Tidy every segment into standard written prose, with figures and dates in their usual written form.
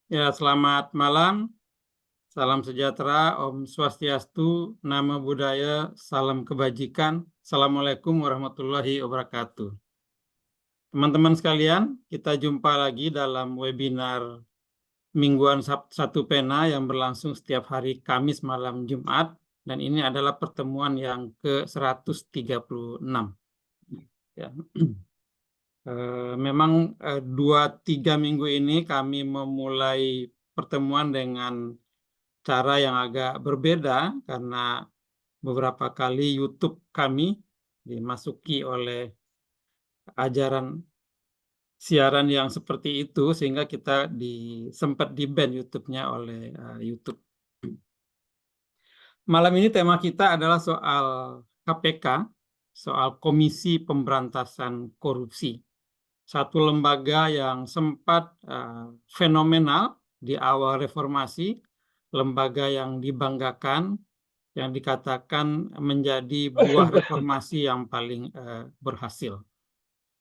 Ya, selamat malam, salam sejahtera, Om Swastiastu, Namo Buddhaya, salam kebajikan. Assalamualaikum warahmatullahi wabarakatuh. Teman-teman sekalian, kita jumpa lagi dalam webinar Mingguan Satu Pena yang berlangsung setiap hari Kamis malam Jumat, dan ini adalah pertemuan yang ke-136. Ya. Memang 2-3 minggu ini kami memulai pertemuan dengan cara yang agak berbeda karena beberapa kali YouTube kami dimasuki oleh ajaran siaran yang seperti itu sehingga kita sempat di-ban YouTube-nya oleh YouTube. Malam ini tema kita adalah soal KPK, soal Komisi Pemberantasan Korupsi. Satu lembaga yang sempat fenomenal di awal reformasi, lembaga yang dibanggakan, yang dikatakan menjadi buah reformasi yang paling berhasil.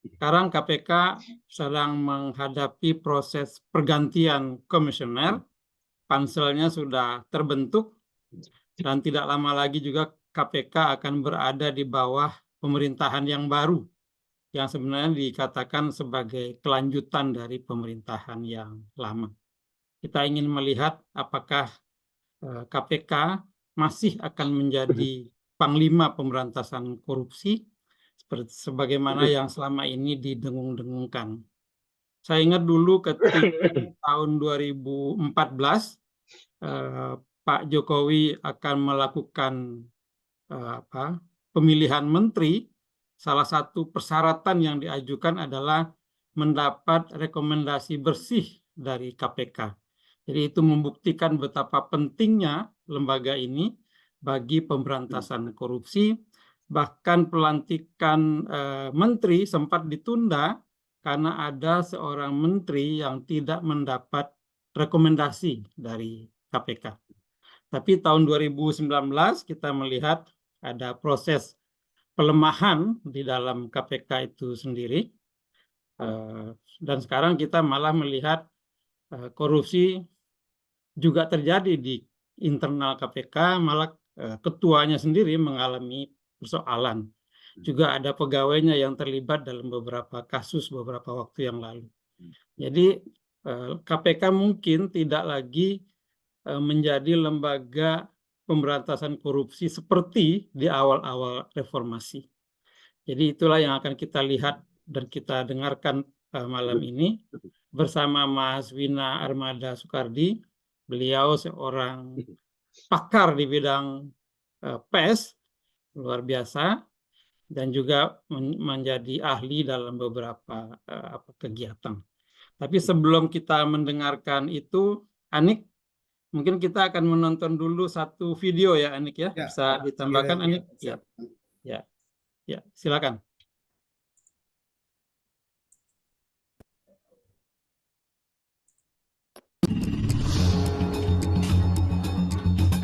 Sekarang KPK sedang menghadapi proses pergantian komisioner, panselnya sudah terbentuk, dan tidak lama lagi juga KPK akan berada di bawah pemerintahan yang baru, yang sebenarnya dikatakan sebagai kelanjutan dari pemerintahan yang lama. Kita ingin melihat apakah KPK masih akan menjadi panglima pemberantasan korupsi sebagaimana yang selama ini didengung-dengungkan. Saya ingat dulu ketika tahun 2014 Pak Jokowi akan melakukan pemilihan menteri. Salah satu persyaratan yang diajukan adalah mendapat rekomendasi bersih dari KPK. Jadi itu membuktikan betapa pentingnya lembaga ini bagi pemberantasan korupsi. Bahkan pelantikan menteri sempat ditunda karena ada seorang menteri yang tidak mendapat rekomendasi dari KPK. Tapi tahun 2019 kita melihat ada proses pelemahan di dalam KPK itu sendiri, dan sekarang kita malah melihat korupsi juga terjadi di internal KPK, malah ketuanya sendiri mengalami persoalan. Juga ada pegawainya yang terlibat dalam beberapa kasus beberapa waktu yang lalu. Jadi KPK mungkin tidak lagi menjadi lembaga pemberantasan korupsi seperti di awal-awal reformasi. Jadi itulah yang akan kita lihat dan kita dengarkan malam ini bersama Mas Wina Armada Soekardi. Beliau seorang pakar di bidang PES, luar biasa, dan juga menjadi ahli dalam beberapa kegiatan. Tapi sebelum kita mendengarkan itu, Anik, mungkin kita akan menonton dulu satu video ya, Anik ya. Bisa ditambahkan, Anik? Ya, silakan.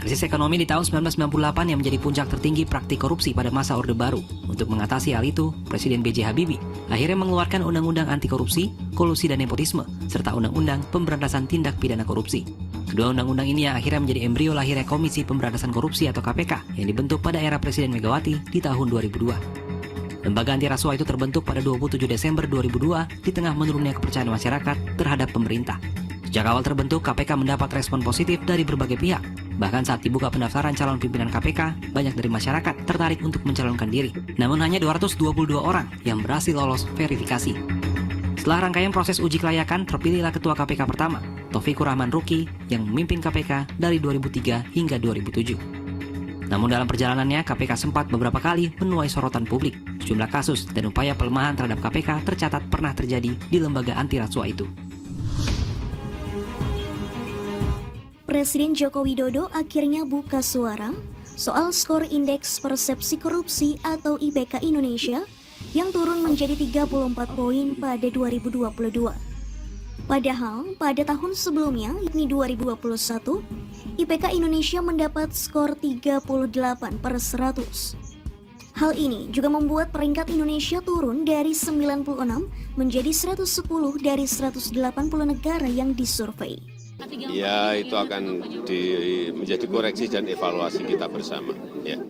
Krisis ekonomi di tahun 1998 yang menjadi puncak tertinggi praktik korupsi pada masa Orde Baru. Untuk mengatasi hal itu, Presiden B.J. Habibie akhirnya mengeluarkan Undang-Undang Anti Korupsi, Kolusi dan Nepotisme, serta Undang-Undang Pemberantasan Tindak Pidana Korupsi. Kedua undang-undang ini yang akhirnya menjadi embrio lahirnya Komisi Pemberantasan Korupsi atau KPK yang dibentuk pada era Presiden Megawati di tahun 2002. Lembaga anti rasuah itu terbentuk pada 27 Desember 2002 di tengah menurunnya kepercayaan masyarakat terhadap pemerintah. Sejak awal terbentuk, KPK mendapat respon positif dari berbagai pihak. Bahkan saat dibuka pendaftaran calon pimpinan KPK, banyak dari masyarakat tertarik untuk mencalonkan diri. Namun hanya 222 orang yang berhasil lolos verifikasi. Setelah rangkaian proses uji kelayakan, terpilihlah Ketua KPK pertama, Taufikur Rahman Ruki, yang memimpin KPK dari 2003 hingga 2007. Namun dalam perjalanannya, KPK sempat beberapa kali menuai sorotan publik. Sejumlah kasus dan upaya pelemahan terhadap KPK tercatat pernah terjadi di lembaga anti rasuah itu. Presiden Joko Widodo akhirnya buka suara soal skor Indeks Persepsi Korupsi atau IPK Indonesia yang turun menjadi 34 poin pada 2022. Padahal pada tahun sebelumnya, yakni 2021, IPK Indonesia mendapat skor 38/100. Hal ini juga membuat peringkat Indonesia turun dari 96 menjadi 110 dari 180 negara yang disurvei. Ya, itu akan menjadi koreksi dan evaluasi kita bersama. Ya.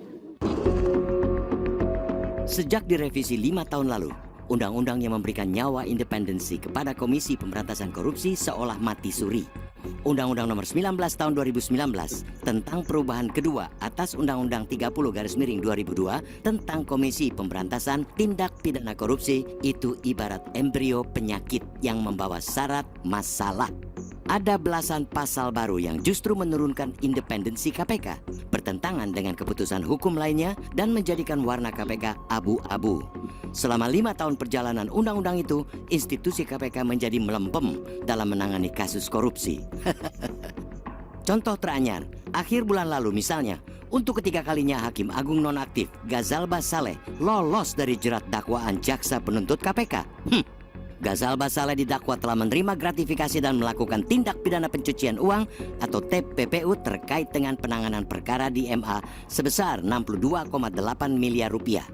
Sejak direvisi 5 tahun lalu, undang-undang yang memberikan nyawa independensi kepada Komisi Pemberantasan Korupsi seolah mati suri. Undang-Undang Nomor 19 Tahun 2019 tentang perubahan kedua atas Undang-Undang 30/2002 tentang Komisi Pemberantasan Tindak Pidana Korupsi itu ibarat embrio penyakit yang membawa syarat masalah. Ada belasan pasal baru yang justru menurunkan independensi KPK, bertentangan dengan keputusan hukum lainnya dan menjadikan warna KPK abu-abu. Selama 5 tahun perjalanan undang-undang itu, institusi KPK menjadi melempem dalam menangani kasus korupsi. Contoh teranyar, akhir bulan lalu misalnya, untuk ketiga kalinya Hakim Agung nonaktif Ghazalbah Saleh lolos dari jerat dakwaan jaksa penuntut KPK. Ghazalbah Saleh didakwa telah menerima gratifikasi dan melakukan tindak pidana pencucian uang atau TPPU terkait dengan penanganan perkara di MA sebesar 62,8 miliar rupiah.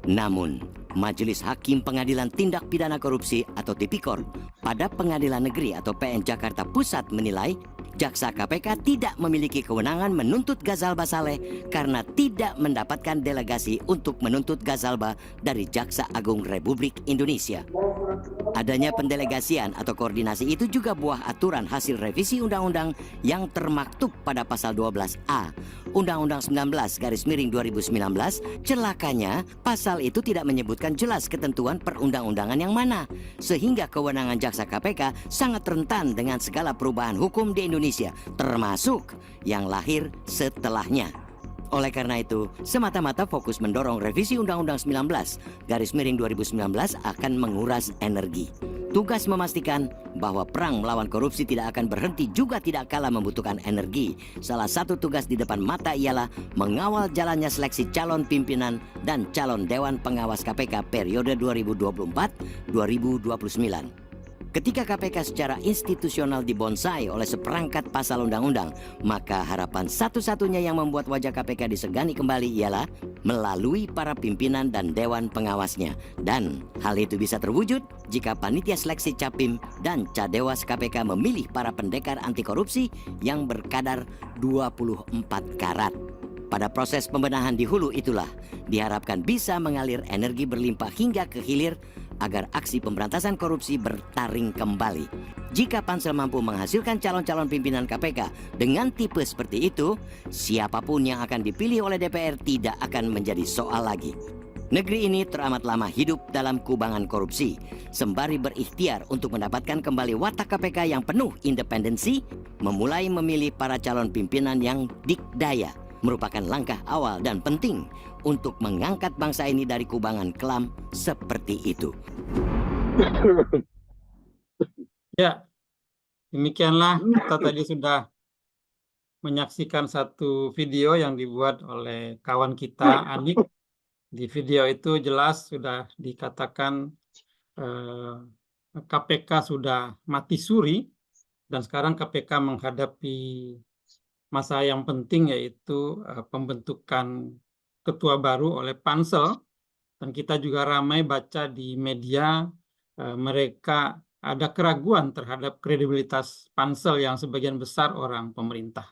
Namun, Majelis Hakim Pengadilan Tindak Pidana Korupsi atau Tipikor pada Pengadilan Negeri atau PN Jakarta Pusat menilai jaksa KPK tidak memiliki kewenangan menuntut Ghazalbah Saleh karena tidak mendapatkan delegasi untuk menuntut Ghazalbah dari Jaksa Agung Republik Indonesia. Adanya pendelegasian atau koordinasi itu juga buah aturan hasil revisi undang-undang yang termaktub pada pasal 12A Undang-Undang 19/2019. Celakanya, pasal itu tidak menyebutkan jelas ketentuan perundang-undangan yang mana, sehingga kewenangan jaksa KPK sangat rentan dengan segala perubahan hukum di Indonesia, termasuk yang lahir setelahnya. Oleh karena itu, semata-mata fokus mendorong revisi Undang-Undang 19/2019 akan menguras energi. Tugas memastikan bahwa perang melawan korupsi tidak akan berhenti juga tidak kalah membutuhkan energi. Salah satu tugas di depan mata ialah mengawal jalannya seleksi calon pimpinan dan calon Dewan Pengawas KPK periode 2024-2029. Ketika KPK secara institusional dibonsai oleh seperangkat pasal undang-undang, maka harapan satu-satunya yang membuat wajah KPK disegani kembali ialah melalui para pimpinan dan dewan pengawasnya. Dan hal itu bisa terwujud jika panitia seleksi Capim dan Cadewas KPK memilih para pendekar anti korupsi yang berkadar 24 karat. Pada proses pembenahan di hulu itulah diharapkan bisa mengalir energi berlimpah hingga ke hilir agar aksi pemberantasan korupsi bertaring kembali. Jika Pansel mampu menghasilkan calon-calon pimpinan KPK dengan tipe seperti itu, siapapun yang akan dipilih oleh DPR tidak akan menjadi soal lagi. Negeri ini teramat lama hidup dalam kubangan korupsi, sembari berikhtiar untuk mendapatkan kembali watak KPK yang penuh independensi, memulai memilih para calon pimpinan yang dikdaya, merupakan langkah awal dan penting untuk mengangkat bangsa ini dari kubangan kelam seperti itu. Ya, demikianlah kita tadi sudah menyaksikan satu video yang dibuat oleh kawan kita, Anik. Di video itu jelas sudah dikatakan KPK sudah mati suri dan sekarang KPK menghadapi masa yang penting yaitu pembentukan ketua baru oleh Pansel, dan kita juga ramai baca di media mereka ada keraguan terhadap kredibilitas Pansel yang sebagian besar orang pemerintah.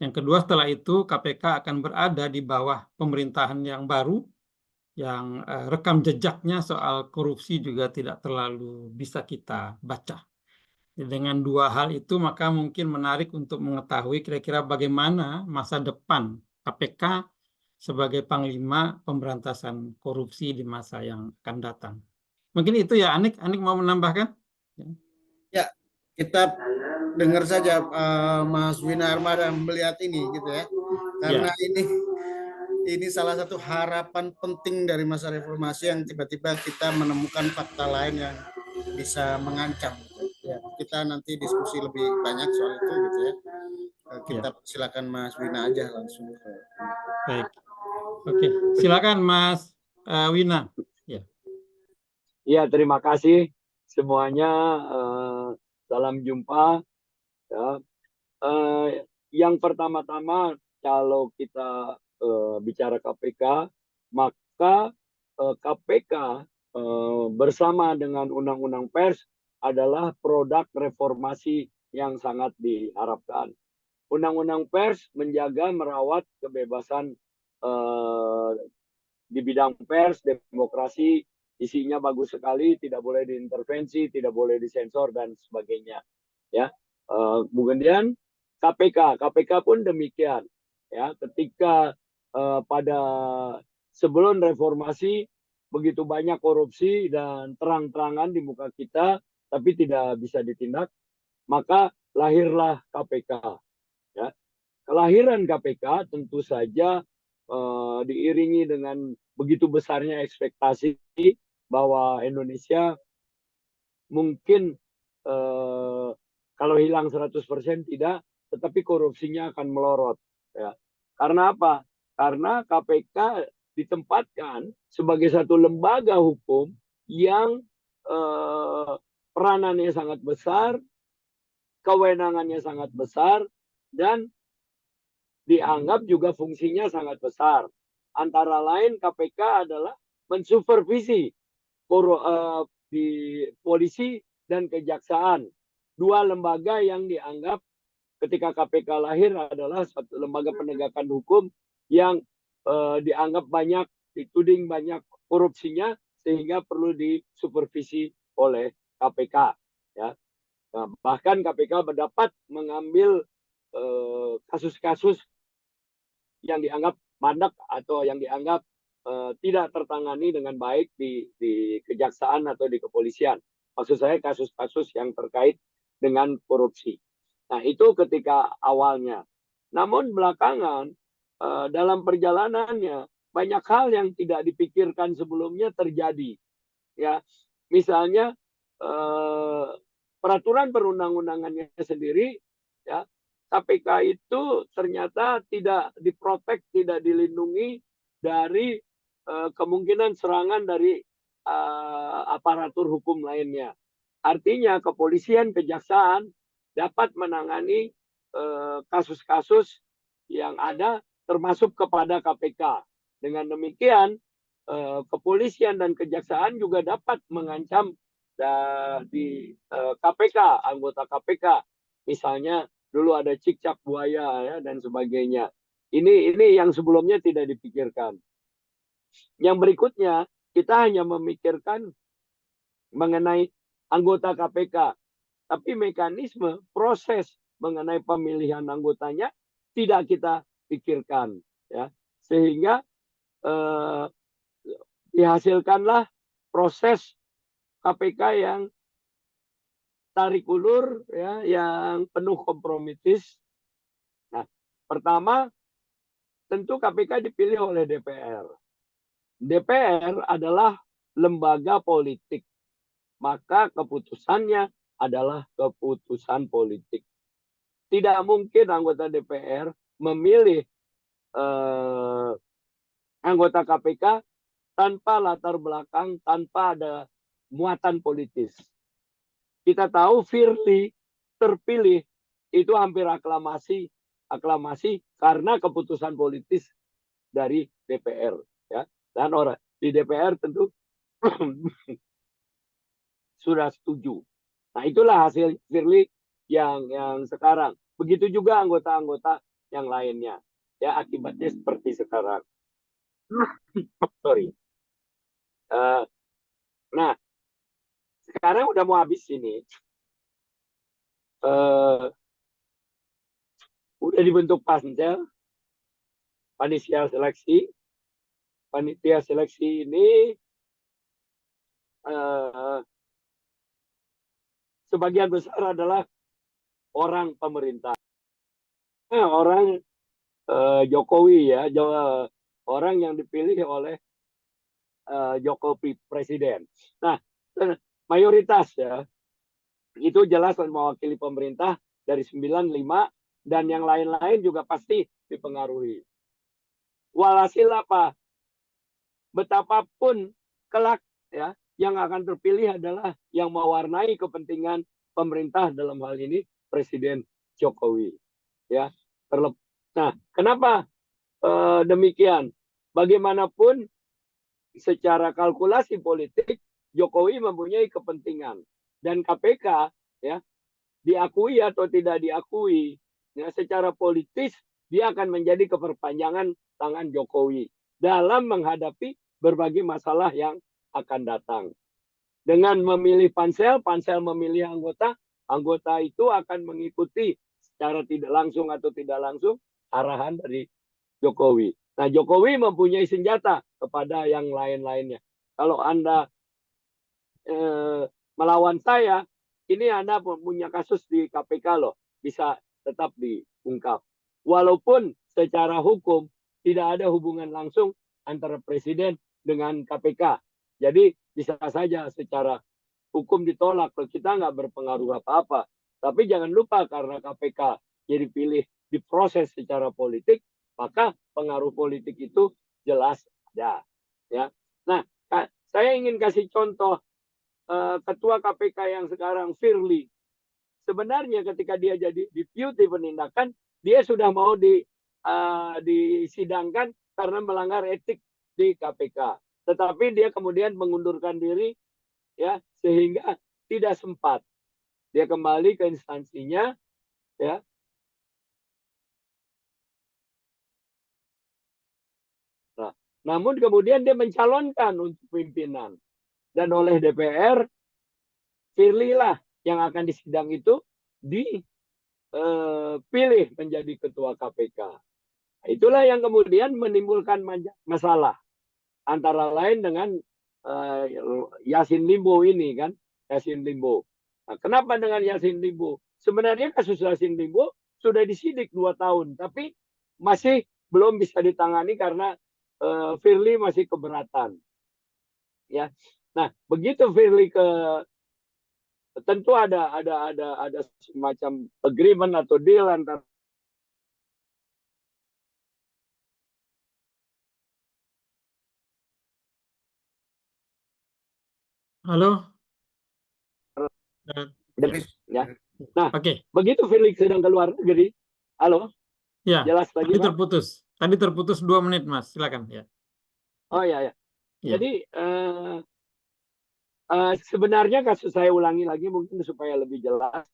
Yang kedua, setelah itu KPK akan berada di bawah pemerintahan yang baru yang rekam jejaknya soal korupsi juga tidak terlalu bisa kita baca. Dengan dua hal itu maka mungkin menarik untuk mengetahui kira-kira bagaimana masa depan KPK sebagai Panglima Pemberantasan Korupsi di masa yang akan datang. Mungkin itu ya, Anik mau menambahkan? Ya, kita dengar saja Mas Wina Armada melihat ini gitu ya. Karena ini salah satu harapan penting dari masa reformasi yang tiba-tiba kita menemukan fakta lain yang bisa mengancam. Ya, kita nanti diskusi lebih banyak soal itu gitu ya. Kita silakan Mas Wina aja langsung. Baik. Oke, silakan Mas Wina. Ya, terima kasih semuanya. Salam jumpa. Ya. Yang pertama-tama kalau kita bicara KPK, maka KPK bersama dengan Undang-Undang Pers adalah produk reformasi yang sangat diharapkan. Undang-Undang Pers menjaga merawat kebebasan di bidang pers, demokrasi, isinya bagus sekali, tidak boleh diintervensi, tidak boleh disensor dan sebagainya. Ya, kemudian KPK pun demikian. Ya, ketika pada sebelum reformasi begitu banyak korupsi dan terang-terangan di muka kita, tapi tidak bisa ditindak, maka lahirlah KPK. Ya, kelahiran KPK tentu saja diiringi dengan begitu besarnya ekspektasi bahwa Indonesia mungkin kalau hilang 100% tidak, tetapi korupsinya akan melorot. Ya. Karena apa? Karena KPK ditempatkan sebagai satu lembaga hukum yang peranannya sangat besar, kewenangannya sangat besar, dan dianggap juga fungsinya sangat besar. Antara lain KPK adalah mensupervisi di polisi dan kejaksaan. Dua lembaga yang dianggap ketika KPK lahir adalah satu lembaga penegakan hukum yang dianggap banyak, dituding banyak korupsinya, sehingga perlu disupervisi oleh KPK. Ya. Nah, bahkan KPK dapat mengambil kasus-kasus yang dianggap mandek atau yang dianggap tidak tertangani dengan baik di kejaksaan atau di kepolisian. Maksud saya kasus-kasus yang terkait dengan korupsi. Nah, itu ketika awalnya. Namun belakangan dalam perjalanannya banyak hal yang tidak dipikirkan sebelumnya terjadi. Ya, misalnya peraturan perundang-undangannya sendiri, ya, KPK itu ternyata tidak diprotek, tidak dilindungi dari kemungkinan serangan dari aparatur hukum lainnya. Artinya kepolisian, kejaksaan dapat menangani kasus-kasus yang ada termasuk kepada KPK. Dengan demikian, kepolisian dan kejaksaan juga dapat mengancam di KPK, anggota KPK. Misalnya dulu ada cicak buaya ya, dan sebagainya. Ini yang sebelumnya tidak dipikirkan. Yang berikutnya, kita hanya memikirkan mengenai anggota KPK. Tapi mekanisme, proses mengenai pemilihan anggotanya tidak kita pikirkan. Ya. Sehingga dihasilkanlah proses KPK yang tarik ulur, ya, yang penuh kompromitis. Nah, pertama, tentu KPK dipilih oleh DPR. DPR adalah lembaga politik, maka keputusannya adalah keputusan politik. Tidak mungkin anggota DPR memilih anggota KPK tanpa latar belakang, tanpa ada muatan politis. Kita tahu Firly terpilih itu hampir aklamasi karena keputusan politis dari DPR, ya. Dan orang di DPR tentu sudah setuju. Nah, itulah hasil Firly yang sekarang. Begitu juga anggota-anggota yang lainnya. Ya, akibatnya seperti sekarang. Sorry. Nah, sekarang udah mau habis ini. Udah dibentuk pansel, panitia seleksi. Panitia seleksi ini sebagian besar adalah orang pemerintah. Orang Jokowi, ya, orang yang dipilih oleh Jokowi presiden. Nah, mayoritas, ya, itu jelas mewakili pemerintah dari 95, dan yang lain-lain juga pasti dipengaruhi. Walhasil apa? Betapapun kelak, ya, yang akan terpilih adalah yang mewarnai kepentingan pemerintah, dalam hal ini Presiden Jokowi. Ya, nah, kenapa demikian? Bagaimanapun secara kalkulasi politik Jokowi mempunyai kepentingan dan KPK ya diakui atau tidak diakui ya secara politis dia akan menjadi keperpanjangan tangan Jokowi dalam menghadapi berbagai masalah yang akan datang. Dengan memilih pansel, pansel memilih anggota, anggota itu akan mengikuti secara tidak langsung atau tidak langsung arahan dari Jokowi. Nah, Jokowi mempunyai senjata kepada yang lain-lainnya. Kalau Anda melawan saya, ini Anda punya kasus di KPK loh, bisa tetap diungkap. Walaupun secara hukum tidak ada hubungan langsung antara presiden dengan KPK. Jadi bisa saja secara hukum ditolak, kita nggak berpengaruh apa-apa. Tapi jangan lupa karena KPK jadi pilih diproses secara politik, maka pengaruh politik itu jelas ada. Ya. Nah, saya ingin kasih contoh Ketua KPK yang sekarang Firly. Sebenarnya ketika dia jadi deputi penindakan, dia sudah mau disidangkan karena melanggar etik di KPK. Tetapi dia kemudian mengundurkan diri, ya sehingga tidak sempat. Dia kembali ke instansinya, ya. Nah, namun kemudian dia mencalonkan untuk pimpinan dan oleh DPR, Firly lah yang akan disidang itu dipilih menjadi ketua KPK. Itulah yang kemudian menimbulkan masalah. Antara lain dengan Yassin Limpo ini kan, Yassin Limpo. Nah, kenapa dengan Yassin Limpo? Sebenarnya kasus Yassin Limpo sudah disidik 2 tahun, tapi masih belum bisa ditangani karena Firly masih keberatan. Ya, nah begitu Firly tentu ada semacam agreement atau deal antara Halo. ya. Nah, begitu Felix sedang keluar negeri, halo? Ya, jelas lagi, tadi terputus. Tadi terputus 2 menit, Mas. Silakan ya. Oh ya. Jadi sebenarnya kasus saya ulangi lagi mungkin supaya lebih jelas.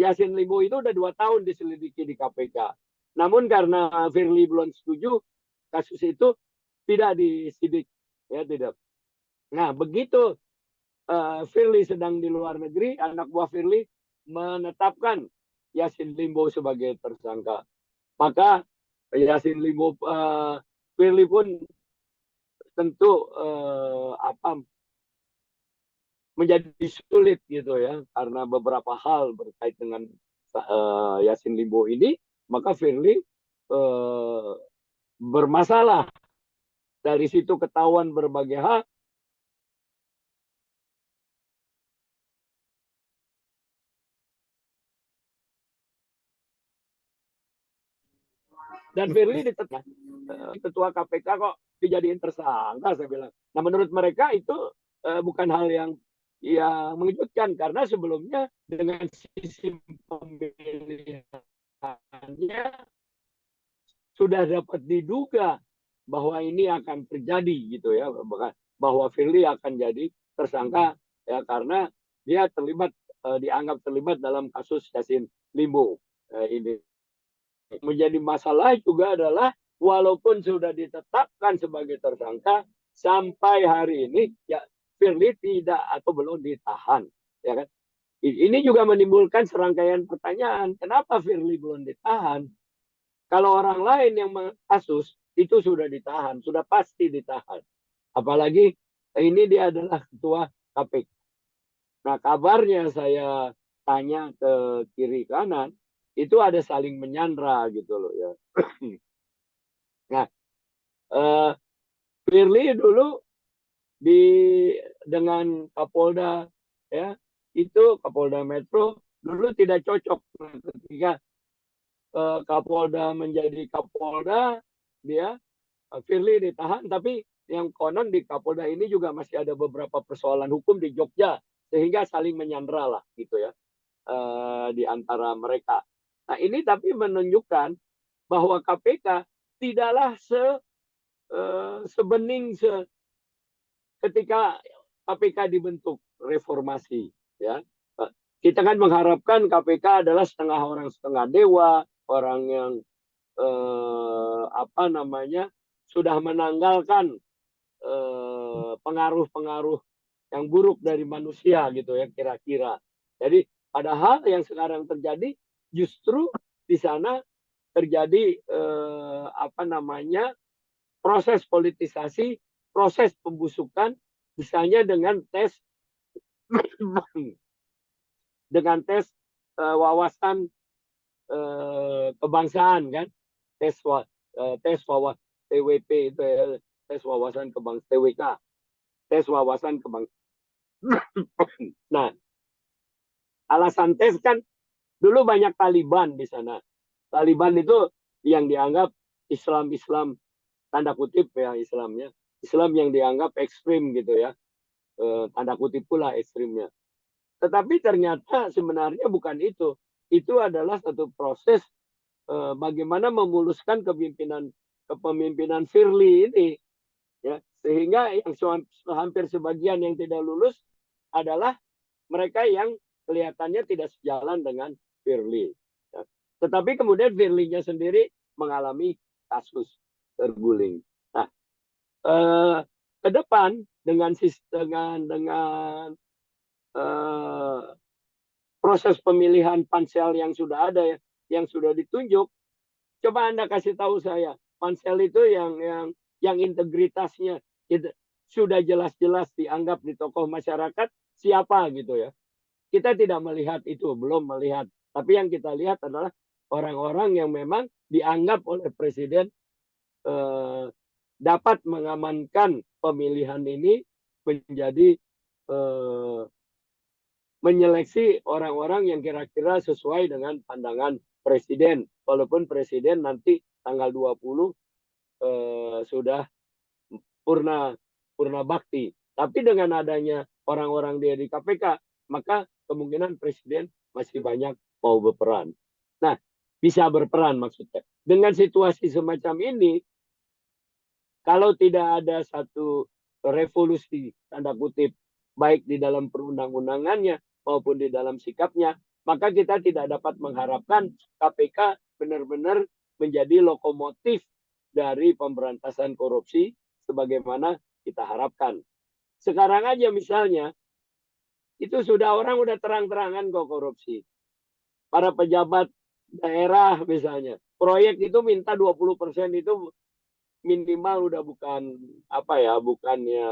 Yassin Limpo itu udah 2 tahun diselidiki di KPK. Namun karena Firly belum setuju, kasus itu tidak disidik, ya tidak. Nah, begitu Firly sedang di luar negeri, anak buah Firly menetapkan Yassin Limpo sebagai tersangka. Maka Yassin Limpo, Firly pun tentu menjadi sulit gitu ya, karena beberapa hal berkait dengan Yassin Limpo ini, maka Firly bermasalah. Dari situ ketahuan berbagai hal. Dan Firly ditetapkan ketua KPK kok dijadiin tersangka, saya bilang. Nah, menurut mereka itu bukan hal yang mengejutkan karena sebelumnya dengan sistem pemilihannya sudah dapat diduga bahwa ini akan terjadi gitu ya, bahwa Firly akan jadi tersangka ya karena dia dianggap terlibat dalam kasus Yassin Limpo ini. Menjadi masalah juga adalah walaupun sudah ditetapkan sebagai tersangka sampai hari ini ya Firly tidak atau belum ditahan, ya kan? Ini juga menimbulkan serangkaian pertanyaan, kenapa Firly belum ditahan? Kalau orang lain yang kasus itu sudah ditahan, sudah pasti ditahan. Apalagi ini dia adalah ketua KPK. Nah, kabarnya saya tanya ke kiri kanan, itu ada saling menyandra gitu loh ya. Nah, Firly dulu dengan Kapolda ya, itu Kapolda Metro dulu tidak cocok ketika Kapolda menjadi Kapolda, dia Firly ditahan, tapi yang konon di Kapolda ini juga masih ada beberapa persoalan hukum di Jogja sehingga saling menyandra lah gitu ya di antara mereka. Nah, ini tapi menunjukkan bahwa KPK tidaklah sebening ketika KPK dibentuk reformasi, ya kita kan mengharapkan KPK adalah setengah orang setengah dewa, orang yang sudah menanggalkan pengaruh-pengaruh yang buruk dari manusia gitu ya kira-kira. Jadi padahal yang sekarang terjadi justru di sana terjadi proses politisasi, proses pembusukan, misalnya dengan tes wawasan kebangsaan kan, tes wawasan TWP itu ya, tes wawasan kebangsaan TWK, tes wawasan kebangsaan. Nah, alasan tes kan dulu banyak Taliban di sana. Taliban itu yang dianggap Islam tanda kutip ya Islamnya, Islam yang dianggap ekstrim gitu ya, tanda kutip pula ekstrimnya. Tetapi ternyata sebenarnya bukan itu. Itu adalah satu proses bagaimana memuluskan kepemimpinan Firly ini, ya, sehingga yang hampir sebagian yang tidak lulus adalah mereka yang kelihatannya tidak sejalan dengan Firly. Ya. Tetapi kemudian Firly-nya sendiri mengalami kasus terguling. Nah, ke depan dengan proses pemilihan pansel yang sudah ada ya, yang sudah ditunjuk, coba Anda kasih tahu saya, pansel itu yang integritasnya sudah jelas-jelas dianggap di tokoh masyarakat siapa gitu ya. Kita tidak melihat itu, belum melihat. Tapi yang kita lihat adalah orang-orang yang memang dianggap oleh Presiden dapat mengamankan pemilihan ini menjadi menyeleksi orang-orang yang kira-kira sesuai dengan pandangan Presiden. Walaupun Presiden nanti tanggal 20 sudah purna bakti. Tapi dengan adanya orang-orang dia di KPK, maka kemungkinan Presiden masih banyak mau berperan. Nah, bisa berperan maksudnya. Dengan situasi semacam ini, kalau tidak ada satu revolusi, tanda kutip, baik di dalam perundang-undangannya maupun di dalam sikapnya, maka kita tidak dapat mengharapkan KPK benar-benar menjadi lokomotif dari pemberantasan korupsi sebagaimana kita harapkan. Sekarang aja misalnya, itu orang udah terang-terangan kok korupsi. Para pejabat daerah misalnya, proyek itu minta 20% itu minimal udah bukannya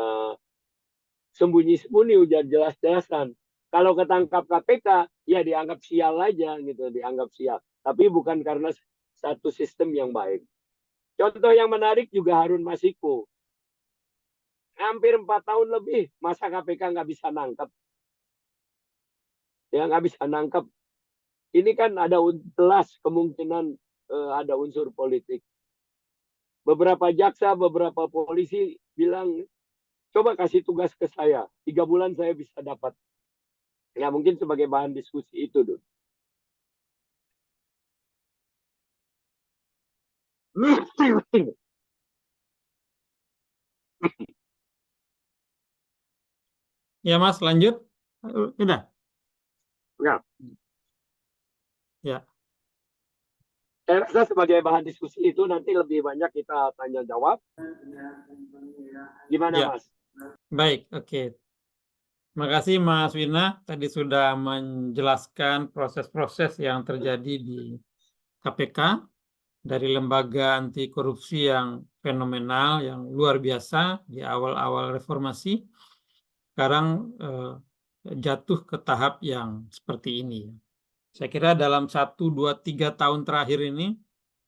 sembunyi-sembunyi, udah jelas-jelasan. Kalau ketangkap KPK, ya dianggap sial aja gitu, dianggap sial. Tapi bukan karena satu sistem yang baik. Contoh yang menarik juga Harun Masiku. Hampir 4 tahun lebih, masa KPK nggak bisa nangkep? Ya nggak bisa nangkep. Ini kan ada jelas kemungkinan ada unsur politik. Beberapa jaksa, beberapa polisi bilang, coba kasih tugas ke saya, 3 bulan saya bisa dapat. Ya mungkin sebagai bahan diskusi itu dulu. Ya Mas, lanjut. Udah. Ya. Ya. Saya rasa sebagai bahan diskusi itu nanti lebih banyak kita tanya jawab. Gimana Ya. Mas? Baik, oke. Terima kasih Mas Wina, tadi sudah menjelaskan proses-proses yang terjadi di KPK dari lembaga anti korupsi yang fenomenal, yang luar biasa di awal-awal reformasi, sekarang jatuh ke tahap yang seperti ini. Saya kira dalam 1, 2, 3 tahun terakhir ini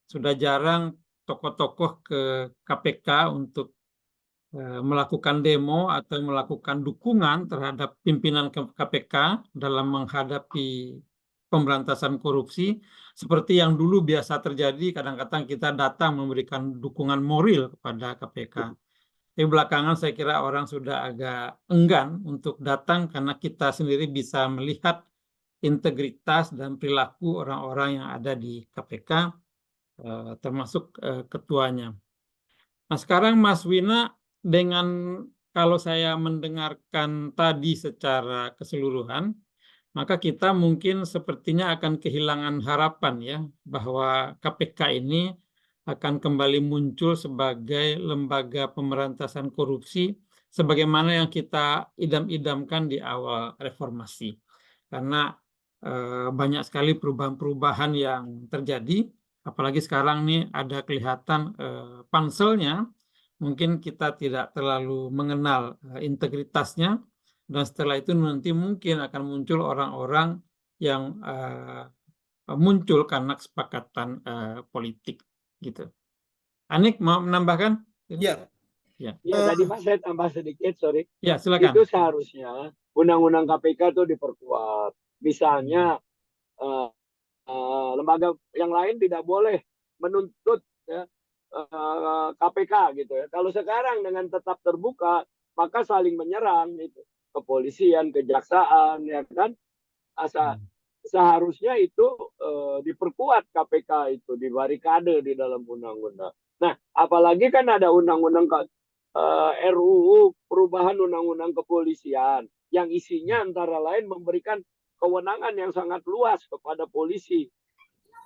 sudah jarang tokoh-tokoh ke KPK untuk melakukan demo atau melakukan dukungan terhadap pimpinan KPK dalam menghadapi pemberantasan korupsi seperti yang dulu biasa terjadi. Kadang-kadang kita datang memberikan dukungan moral kepada KPK. Tapi belakangan saya kira orang sudah agak enggan untuk datang karena kita sendiri bisa melihat integritas dan perilaku orang-orang yang ada di KPK, termasuk ketuanya. Nah sekarang Mas Wina, dengan kalau saya mendengarkan tadi secara keseluruhan, maka kita mungkin sepertinya akan kehilangan harapan ya bahwa KPK ini akan kembali muncul sebagai lembaga pemberantasan korupsi sebagaimana yang kita idam-idamkan di awal reformasi. Karena banyak sekali perubahan-perubahan yang terjadi, apalagi sekarang nih ada kelihatan panselnya, mungkin kita tidak terlalu mengenal integritasnya, dan setelah itu nanti mungkin akan muncul orang-orang yang muncul karena kesepakatan politik gitu. Anik mau menambahkan? Ya, Ya, Ya, tadi Mas saya tambah sedikit, sorry. ya silakan. Itu seharusnya undang-undang KPK itu diperkuat. Misalnya lembaga yang lain tidak boleh menuntut ya, KPK gitu ya. Kalau sekarang dengan tetap terbuka, maka saling menyerang itu kepolisian, kejaksaan, ya kan? Seharusnya itu diperkuat KPK itu, dibarikade di dalam undang-undang. Nah, apalagi kan ada undang-undang RUU perubahan undang-undang kepolisian yang isinya antara lain memberikan kewenangan yang sangat luas kepada polisi.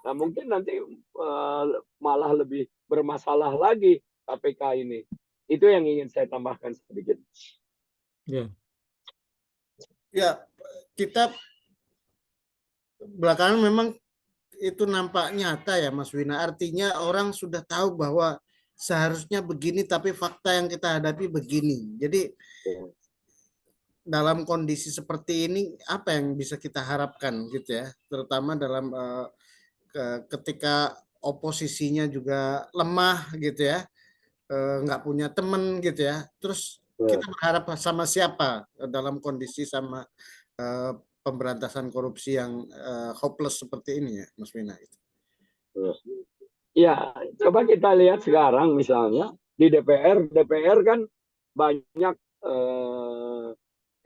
Nah, mungkin nanti malah lebih bermasalah lagi KPK ini. Itu yang ingin saya tambahkan sedikit. Ya, ya kita belakangan memang itu nampak nyata ya Mas Wina. Artinya orang sudah tahu bahwa seharusnya begini, tapi fakta yang kita hadapi begini. Jadi dalam kondisi seperti ini, apa yang bisa kita harapkan gitu ya, terutama dalam ketika oposisinya juga lemah gitu ya, nggak punya teman gitu ya. Terus kita berharap sama siapa dalam kondisi sama pemberantasan korupsi yang hopeless seperti ini ya, Mas Wina? Ya, coba kita lihat sekarang misalnya di DPR kan banyak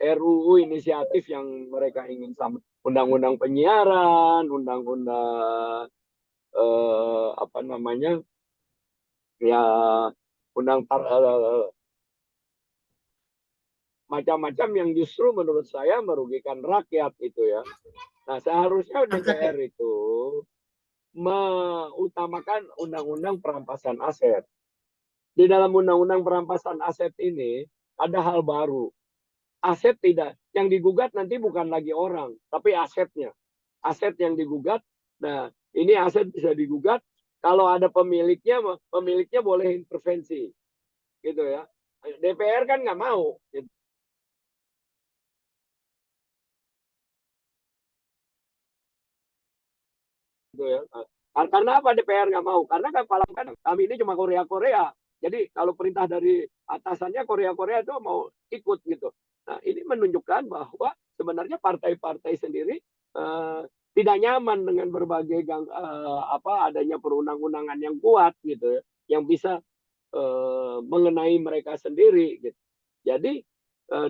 RUU inisiatif yang mereka ingin sama, undang-undang penyiaran, undang-undang apa namanya, ya macam-macam yang justru menurut saya merugikan rakyat itu ya. Nah, seharusnya DPR itu mengutamakan undang-undang perampasan aset. Di dalam undang-undang perampasan aset ini ada hal baru. Aset tidak, yang digugat nanti bukan lagi orang, tapi asetnya. Aset yang digugat, nah ini aset bisa digugat, kalau ada pemiliknya boleh intervensi. Gitu ya. DPR kan nggak mau. Gitu. Ya. Karena apa DPR nggak mau? Karena kan kami ini cuma Korea. Jadi kalau perintah dari atasannya Korea itu mau ikut gitu. Nah ini menunjukkan bahwa sebenarnya partai-partai sendiri tidak nyaman dengan berbagai adanya perundang-undangan yang kuat gitu ya, yang bisa mengenai mereka sendiri gitu. Jadi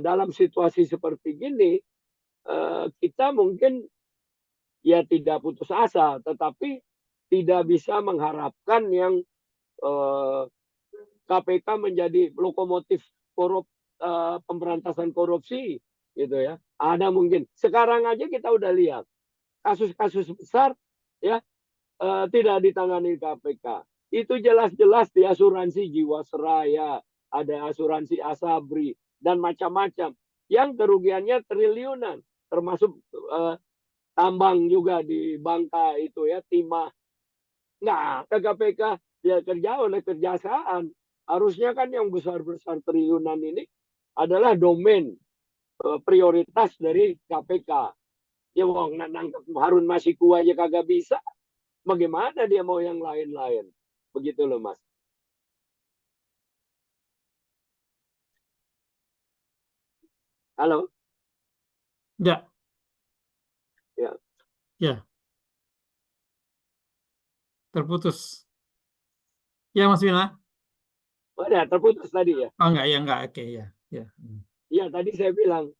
dalam situasi seperti gini kita mungkin ya tidak putus asa, tetapi tidak bisa mengharapkan yang KPK menjadi lokomotif pemberantasan korupsi gitu ya. Ada mungkin sekarang aja kita udah lihat kasus-kasus besar ya tidak ditangani KPK. Itu jelas-jelas di asuransi Jiwasraya, ada asuransi Asabri dan macam-macam yang kerugiannya triliunan, termasuk tambang juga di Bangka itu ya, timah. Nah, ke KPK dia kerja oleh kejaksaan. Harusnya kan yang besar-besar triliunan ini adalah domain prioritas dari KPK. Ya wong nangkep Harun Masiku aja kagak bisa. Bagaimana dia mau yang lain-lain? Begitu loh, Mas. Halo? ya, Ya. ya, terputus. Ya, Mas Wina. Oh, ya, terputus tadi ya? Oh, enggak, oke, ya. Iya, tadi saya bilang,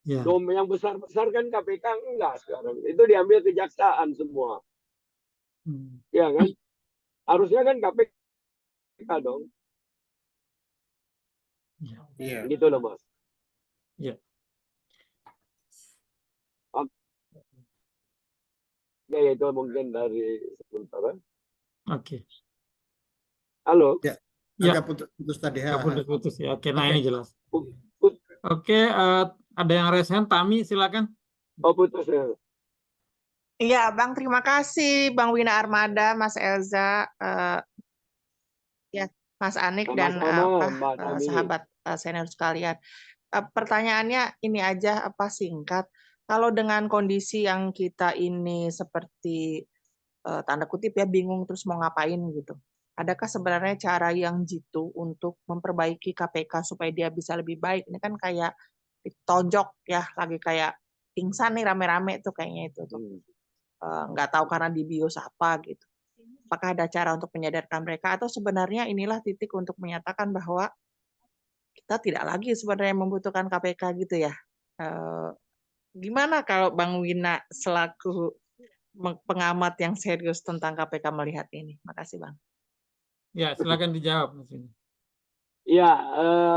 Ya. yang besar-besar kan KPK enggak sekarang. Itu diambil kejaksaan semua. Ya kan? Harusnya kan KPK dong. Iya. Gitu loh, Mas. Ya. Ya, itu mungkin dari sementara. Oke. Halo. Ya. Ya. Agak putus tadi. Putus ya. Oke, nah Oke. ini jelas. Oke, ada yang raise hand, Tami silakan. Oh, putus ya. Iya, Bang, terima kasih Bang Wina Armada, Mas Elza, ya, Mas Anik dan Sama-sama, Mbak Tami. sahabat senior sekalian. Pertanyaannya ini aja singkat. Kalau dengan kondisi yang kita ini seperti tanda kutip ya bingung terus mau ngapain gitu. Adakah sebenarnya cara yang jitu untuk memperbaiki KPK supaya dia bisa lebih baik? Ini kan kayak ditonjok ya, lagi kayak pingsan nih rame-rame tuh kayaknya itu tuh. Nggak tahu karena dibius apa gitu. Apakah ada cara untuk menyadarkan mereka atau sebenarnya inilah titik untuk menyatakan bahwa kita tidak lagi sebenarnya membutuhkan KPK gitu ya. Gimana kalau Bang Wina selaku pengamat yang serius tentang KPK melihat ini? Makasih Bang. Ya, silakan dijawab Mas Wina. Ya,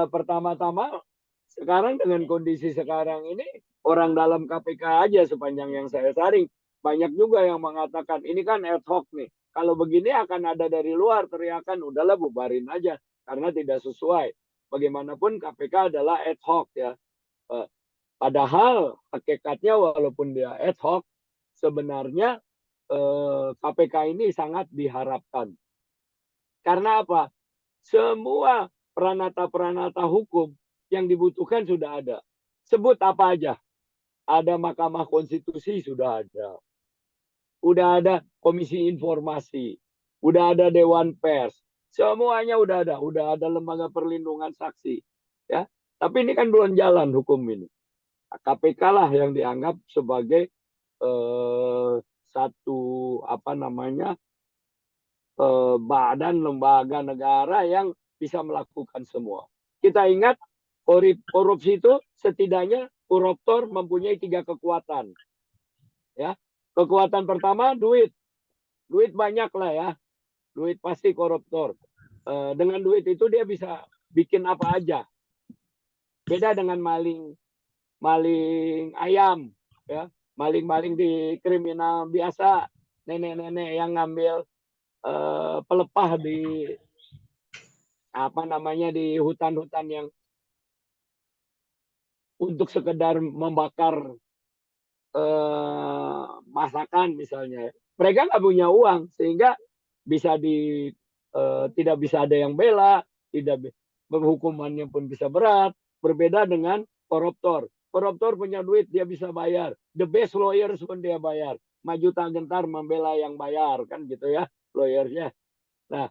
pertama-tama sekarang dengan kondisi sekarang ini orang dalam KPK aja sepanjang yang saya saring banyak juga yang mengatakan ini kan ad hoc nih. Kalau begini akan ada dari luar teriakan udahlah bubarin aja karena tidak sesuai. Bagaimanapun KPK adalah ad hoc ya. Padahal hakikatnya walaupun dia ad hoc sebenarnya KPK ini sangat diharapkan. Karena apa? Semua peranata-peranata hukum yang dibutuhkan sudah ada. Sebut apa aja. Ada Mahkamah Konstitusi sudah ada. Udah ada Komisi Informasi. Udah ada Dewan Pers. Semuanya udah ada. Udah ada Lembaga Perlindungan Saksi. Ya. Tapi ini kan belum jalan hukum ini. KPK lah yang dianggap sebagai satu badan lembaga negara yang bisa melakukan semua. Kita ingat korupsi itu setidaknya koruptor mempunyai 3 kekuatan. Ya, kekuatan pertama duit banyak lah ya, duit pasti koruptor. Dengan duit itu dia bisa bikin apa aja. Beda dengan maling ayam, ya, maling di kriminal biasa, nenek-nenek yang ngambil pelepah di di hutan-hutan yang untuk sekedar membakar masakan misalnya. Mereka nggak punya uang sehingga bisa tidak bisa ada yang bela, hukumannya pun bisa berat. Berbeda dengan koruptor. Koruptor punya duit dia bisa bayar. The best lawyers pun dia bayar. Maju tak gentar membela yang bayar kan gitu ya lawyernya. Nah,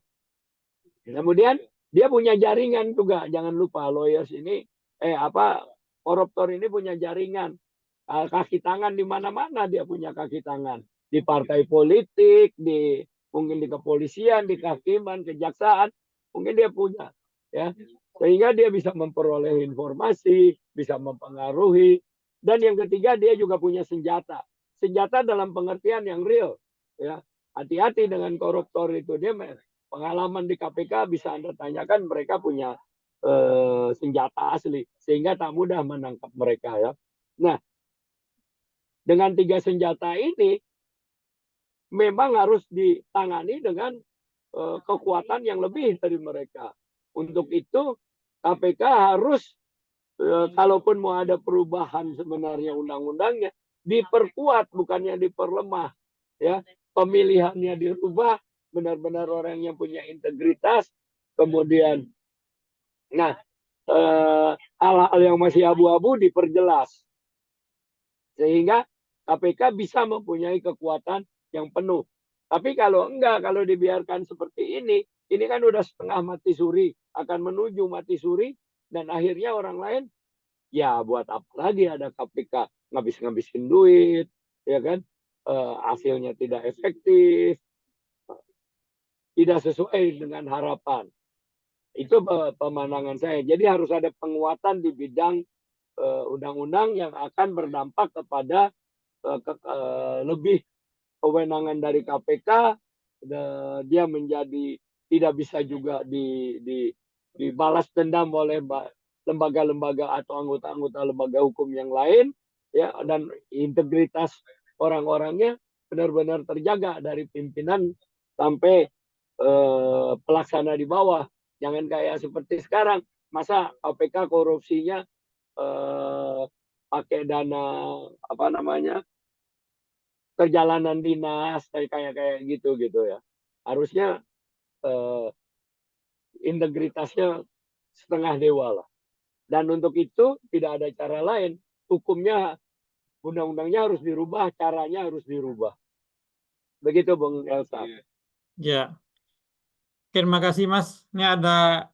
kemudian dia punya jaringan juga. Jangan lupa lawyers ini koruptor ini punya jaringan. Kaki tangan di mana-mana dia punya kaki tangan. Di partai politik, mungkin di kepolisian, di kehakiman, kejaksaan, mungkin dia punya ya. Sehingga dia bisa memperoleh informasi, bisa mempengaruhi. Dan yang ketiga dia juga punya senjata. Senjata dalam pengertian yang real ya. Hati-hati dengan koruptor itu, dia pengalaman di KPK bisa Anda tanyakan, mereka punya senjata asli sehingga tak mudah menangkap mereka ya. Nah, dengan 3 senjata ini memang harus ditangani dengan kekuatan yang lebih dari mereka. Untuk itu KPK harus kalaupun mau ada perubahan sebenarnya undang-undangnya diperkuat bukannya diperlemah ya. Pemilihannya dirubah, benar-benar orang yang punya integritas. Kemudian hal-hal yang masih abu-abu diperjelas sehingga KPK bisa mempunyai kekuatan yang penuh. Tapi kalau enggak, kalau dibiarkan seperti ini kan udah setengah mati suri, akan menuju mati suri, dan akhirnya orang lain ya buat apa lagi ada KPK, ngabis-ngabisin duit ya kan, hasilnya tidak efektif, tidak sesuai dengan harapan. Itu pemandangan saya. Jadi harus ada penguatan di bidang undang-undang yang akan berdampak kepada lebih kewenangan dari KPK. Dia menjadi tidak bisa juga dibalas dendam oleh lembaga-lembaga atau anggota-anggota lembaga hukum yang lain, ya, dan integritas orang-orangnya benar-benar terjaga dari pimpinan sampai pelaksana di bawah. Jangan kayak seperti sekarang, masa KPK korupsinya pakai dana apa namanya perjalanan dinas kayak gitu ya. Harusnya integritasnya setengah dewa lah. Dan untuk itu tidak ada cara lain. Hukumnya, undang-undangnya harus dirubah, caranya harus dirubah. Begitu Bung Elsa. Ya, terima kasih Mas. Ini ada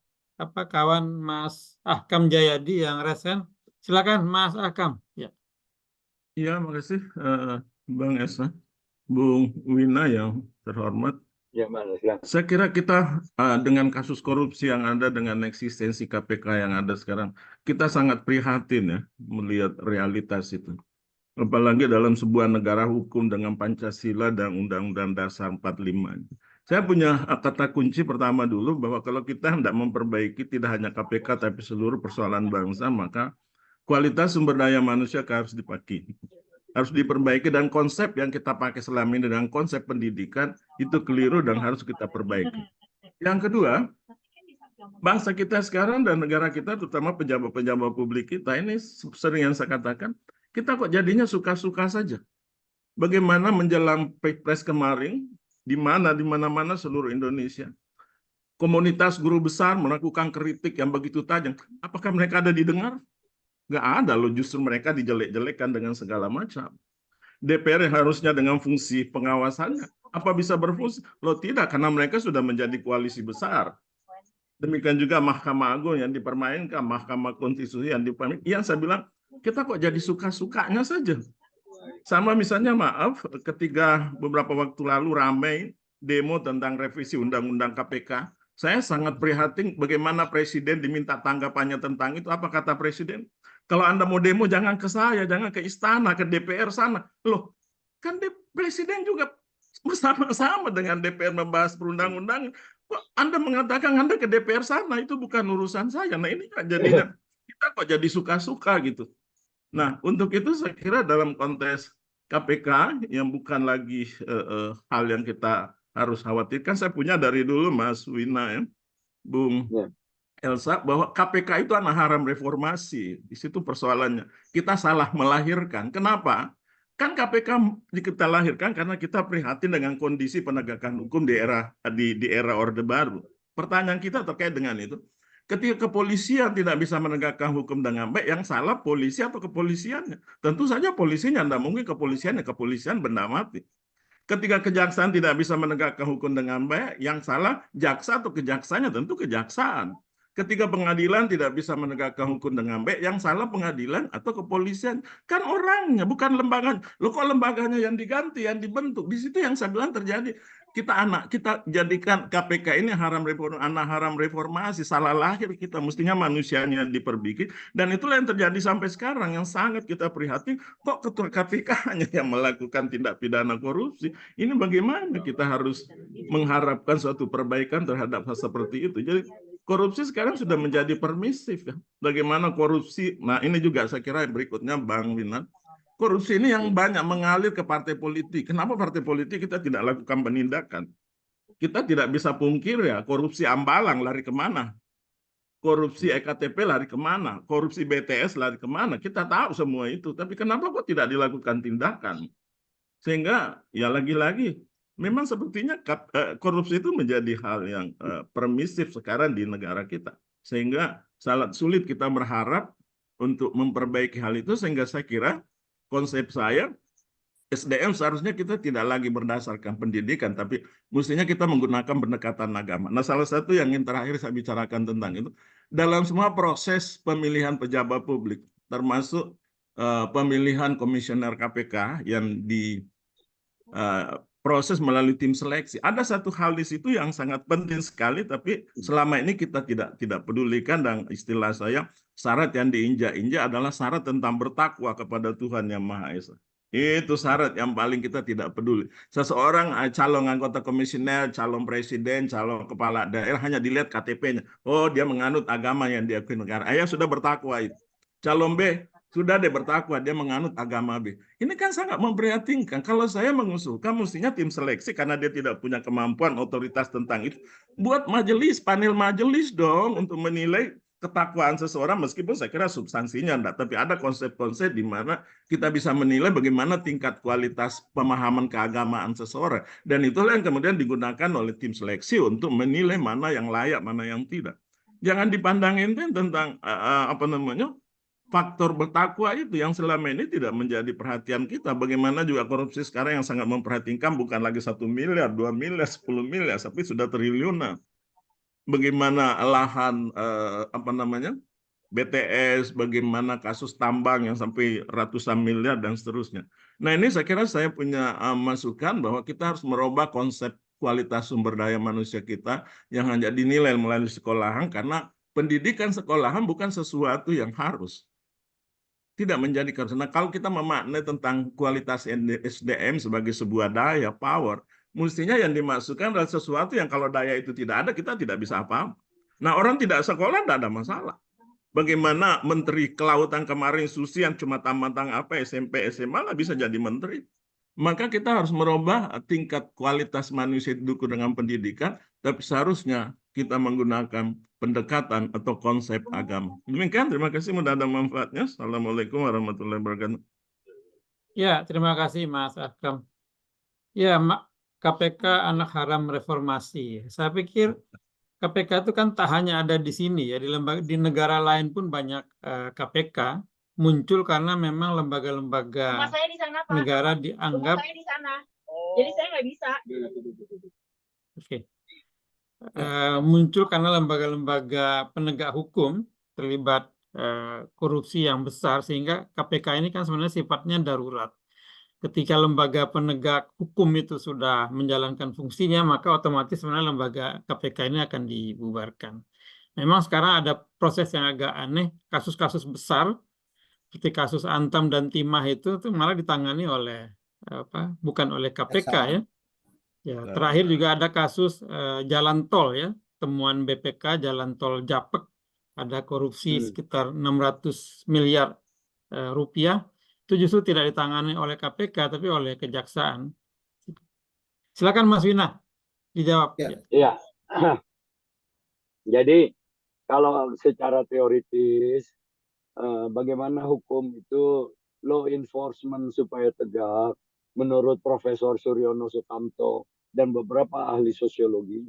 kawan Mas Ahkam Jayadi yang resen. Silakan Mas Ahkam. Ya. Iya, makasih Bang Esa, Bung Wina yang terhormat. Ya, Mas, silakan. Saya kira kita dengan kasus korupsi yang ada, dengan eksistensi KPK yang ada sekarang, kita sangat prihatin ya melihat realitas itu. Apalagi dalam sebuah negara hukum dengan Pancasila dan Undang-Undang Dasar 45. Saya punya kata kunci pertama dulu, bahwa kalau kita hendak memperbaiki tidak hanya KPK tapi seluruh persoalan bangsa, maka kualitas sumber daya manusia harus diperbaiki, dan konsep yang kita pakai selama ini dengan konsep pendidikan itu keliru dan harus kita perbaiki. Yang kedua, bangsa kita sekarang dan negara kita, terutama pejabat-pejabat publik kita, ini sering yang saya katakan, kita kok jadinya suka-suka saja. Bagaimana menjelang Pilpres kemarin, di mana-mana seluruh Indonesia, komunitas guru besar melakukan kritik yang begitu tajam. Apakah mereka ada didengar? Nggak ada loh, justru mereka dijelek-jelekkan dengan segala macam. DPR yang harusnya dengan fungsi pengawasannya, apa bisa berfungsi? Loh tidak, karena mereka sudah menjadi koalisi besar. Demikian juga Mahkamah Agung yang dipermainkan, Mahkamah Konstitusi yang dipermainkan. Yang saya bilang, kita kok jadi suka-sukanya saja. Sama misalnya, maaf, ketika beberapa waktu lalu ramai demo tentang revisi Undang-Undang KPK, saya sangat prihatin bagaimana Presiden diminta tanggapannya tentang itu. Apa kata Presiden? Kalau Anda mau demo, jangan ke saya, jangan ke istana, ke DPR sana. Loh, kan Presiden juga bersama-sama dengan DPR membahas perundang-undangan. Kok Anda mengatakan Anda ke DPR sana, itu bukan urusan saya. Nah ini jadinya kita kok jadi suka-suka gitu. Nah untuk itu saya kira dalam konteks KPK yang bukan lagi hal yang kita harus khawatirkan. Saya punya dari dulu Mas Wina ya, Bung Elsa, bahwa KPK itu anak haram reformasi. Di situ persoalannya. Kita salah melahirkan. Kenapa? Kan KPK kita lahirkan karena kita prihatin dengan kondisi penegakan hukum di era Orde Baru. Pertanyaan kita terkait dengan itu. Ketika kepolisian tidak bisa menegakkan hukum dengan baik, yang salah polisi atau kepolisiannya? Tentu saja polisinya, tidak mungkin kepolisian benda mati. Ketika kejaksaan tidak bisa menegakkan hukum dengan baik, yang salah jaksa atau kejaksanya? Tentu kejaksaan. Ketika pengadilan tidak bisa menegakkan hukum dengan baik, yang salah pengadilan atau kepolisian? Kan orangnya, bukan lembaganya. Loh kok lembaganya yang diganti, yang dibentuk? Di situ yang saya bilang terjadi. Kita jadikan KPK ini anak haram reformasi, salah lahir kita. Mestinya manusianya diperbaiki. Dan itulah yang terjadi sampai sekarang, yang sangat kita prihatin. Kok ketua KPK hanya yang melakukan tindak pidana korupsi? Ini bagaimana kita harus mengharapkan suatu perbaikan terhadap hal seperti itu? Jadi korupsi sekarang sudah menjadi permisif ya. Bagaimana korupsi? Nah ini juga saya kira berikutnya Bang Wina. Korupsi ini yang banyak mengalir ke partai politik. Kenapa partai politik kita tidak lakukan penindakan? Kita tidak bisa pungkir ya, korupsi Ambalang lari kemana? Korupsi EKTP lari kemana? Korupsi BTS lari kemana? Kita tahu semua itu. Tapi kenapa kok tidak dilakukan tindakan? Sehingga ya lagi-lagi, memang sepertinya korupsi itu menjadi hal yang permisif sekarang di negara kita. Sehingga sangat sulit kita berharap untuk memperbaiki hal itu. Sehingga saya kira konsep saya, SDM seharusnya kita tidak lagi berdasarkan pendidikan, tapi mestinya kita menggunakan pendekatan agama. Nah salah satu yang terakhir saya bicarakan tentang itu, dalam semua proses pemilihan pejabat publik, termasuk pemilihan komisioner KPK yang proses melalui tim seleksi. Ada satu hal di situ yang sangat penting sekali, tapi selama ini kita tidak pedulikan, dan istilah saya, syarat yang diinjak-injak adalah syarat tentang bertakwa kepada Tuhan Yang Maha Esa. Itu syarat yang paling kita tidak peduli. Seseorang calon anggota komisioner, calon presiden, calon kepala daerah hanya dilihat KTP-nya. Oh, dia menganut agama yang diakui negara. Ayah sudah bertakwa itu. Calon B sudah deh bertakwa, dia menganut agama B. Ini kan sangat memprihatinkan. Kalau saya mengusulkan, mestinya tim seleksi karena dia tidak punya kemampuan otoritas tentang itu. Buat majelis, panel majelis dong untuk menilai ketakwaan seseorang, meskipun saya kira substansinya enggak, tapi ada konsep-konsep di mana kita bisa menilai bagaimana tingkat kualitas pemahaman keagamaan seseorang. Dan itulah yang kemudian digunakan oleh tim seleksi untuk menilai mana yang layak, mana yang tidak. Jangan dipandangin tentang faktor bertakwa itu yang selama ini tidak menjadi perhatian kita. Bagaimana juga korupsi sekarang yang sangat memperhatikan bukan lagi 1 miliar, 2 miliar, 10 miliar, tapi sudah triliunan. Bagaimana lahan BTS, bagaimana kasus tambang yang sampai ratusan miliar dan seterusnya. Nah, ini saya kira saya punya masukan bahwa kita harus merubah konsep kualitas sumber daya manusia kita yang hanya dinilai melalui sekolahan, karena pendidikan sekolahan bukan sesuatu yang harus. Tidak menjadi karena kalau kita memaknai tentang kualitas SDM sebagai sebuah daya, power, mestinya yang dimasukkan adalah sesuatu yang kalau daya itu tidak ada, kita tidak bisa apa-apa. Nah, orang tidak sekolah tidak ada masalah. Bagaimana Menteri Kelautan kemarin Susi yang cuma tamat SMP, SMA lah bisa jadi menteri. Maka kita harus merubah tingkat kualitas manusia itu dengan pendidikan, tapi seharusnya kita menggunakan pendekatan atau konsep agama. Demikian, terima kasih, mudah ada manfaatnya. Assalamualaikum warahmatullahi wabarakatuh. Ya, terima kasih Mas Akram. Ya, KPK anak haram reformasi. Saya pikir KPK itu kan tak hanya ada di sini ya, di negara lain pun banyak KPK muncul karena memang lembaga-lembaga negara dianggap di sana. Jadi saya nggak bisa. Muncul karena lembaga-lembaga penegak hukum terlibat korupsi yang besar, sehingga KPK ini kan sebenarnya sifatnya darurat. Ketika lembaga penegak hukum itu sudah menjalankan fungsinya, maka otomatis sebenarnya lembaga KPK ini akan dibubarkan. Memang sekarang ada proses yang agak aneh, kasus-kasus besar seperti kasus Antam dan Timah itu malah ditangani oleh bukan oleh KPK ya. Ya, terakhir juga ada kasus jalan tol ya, temuan BPK jalan tol Japek, ada korupsi sekitar 600 miliar rupiah. Itu justru tidak ditangani oleh KPK tapi oleh kejaksaan. Silakan Mas Wina dijawab. Iya. Jadi kalau secara teoritis bagaimana hukum itu law enforcement supaya tegak menurut Profesor Suryono Sukamto dan beberapa ahli sosiologi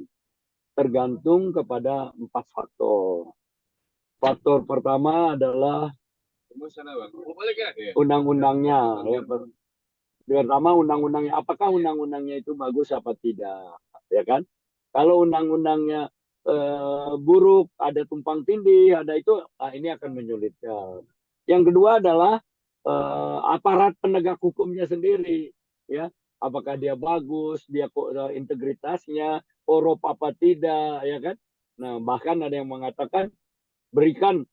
tergantung kepada 4 faktor. Faktor pertama adalah undang-undangnya. Pertama undang-undangnya, apakah undang-undangnya itu bagus apa tidak, ya kan? Kalau undang-undangnya buruk, ada tumpang tindih, ada itu, ini akan menyulitkan. Yang kedua adalah aparat penegak hukumnya sendiri, ya. Apakah dia bagus, dia integritasnya korup apa tidak, ya kan? Nah, bahkan ada yang mengatakan berikan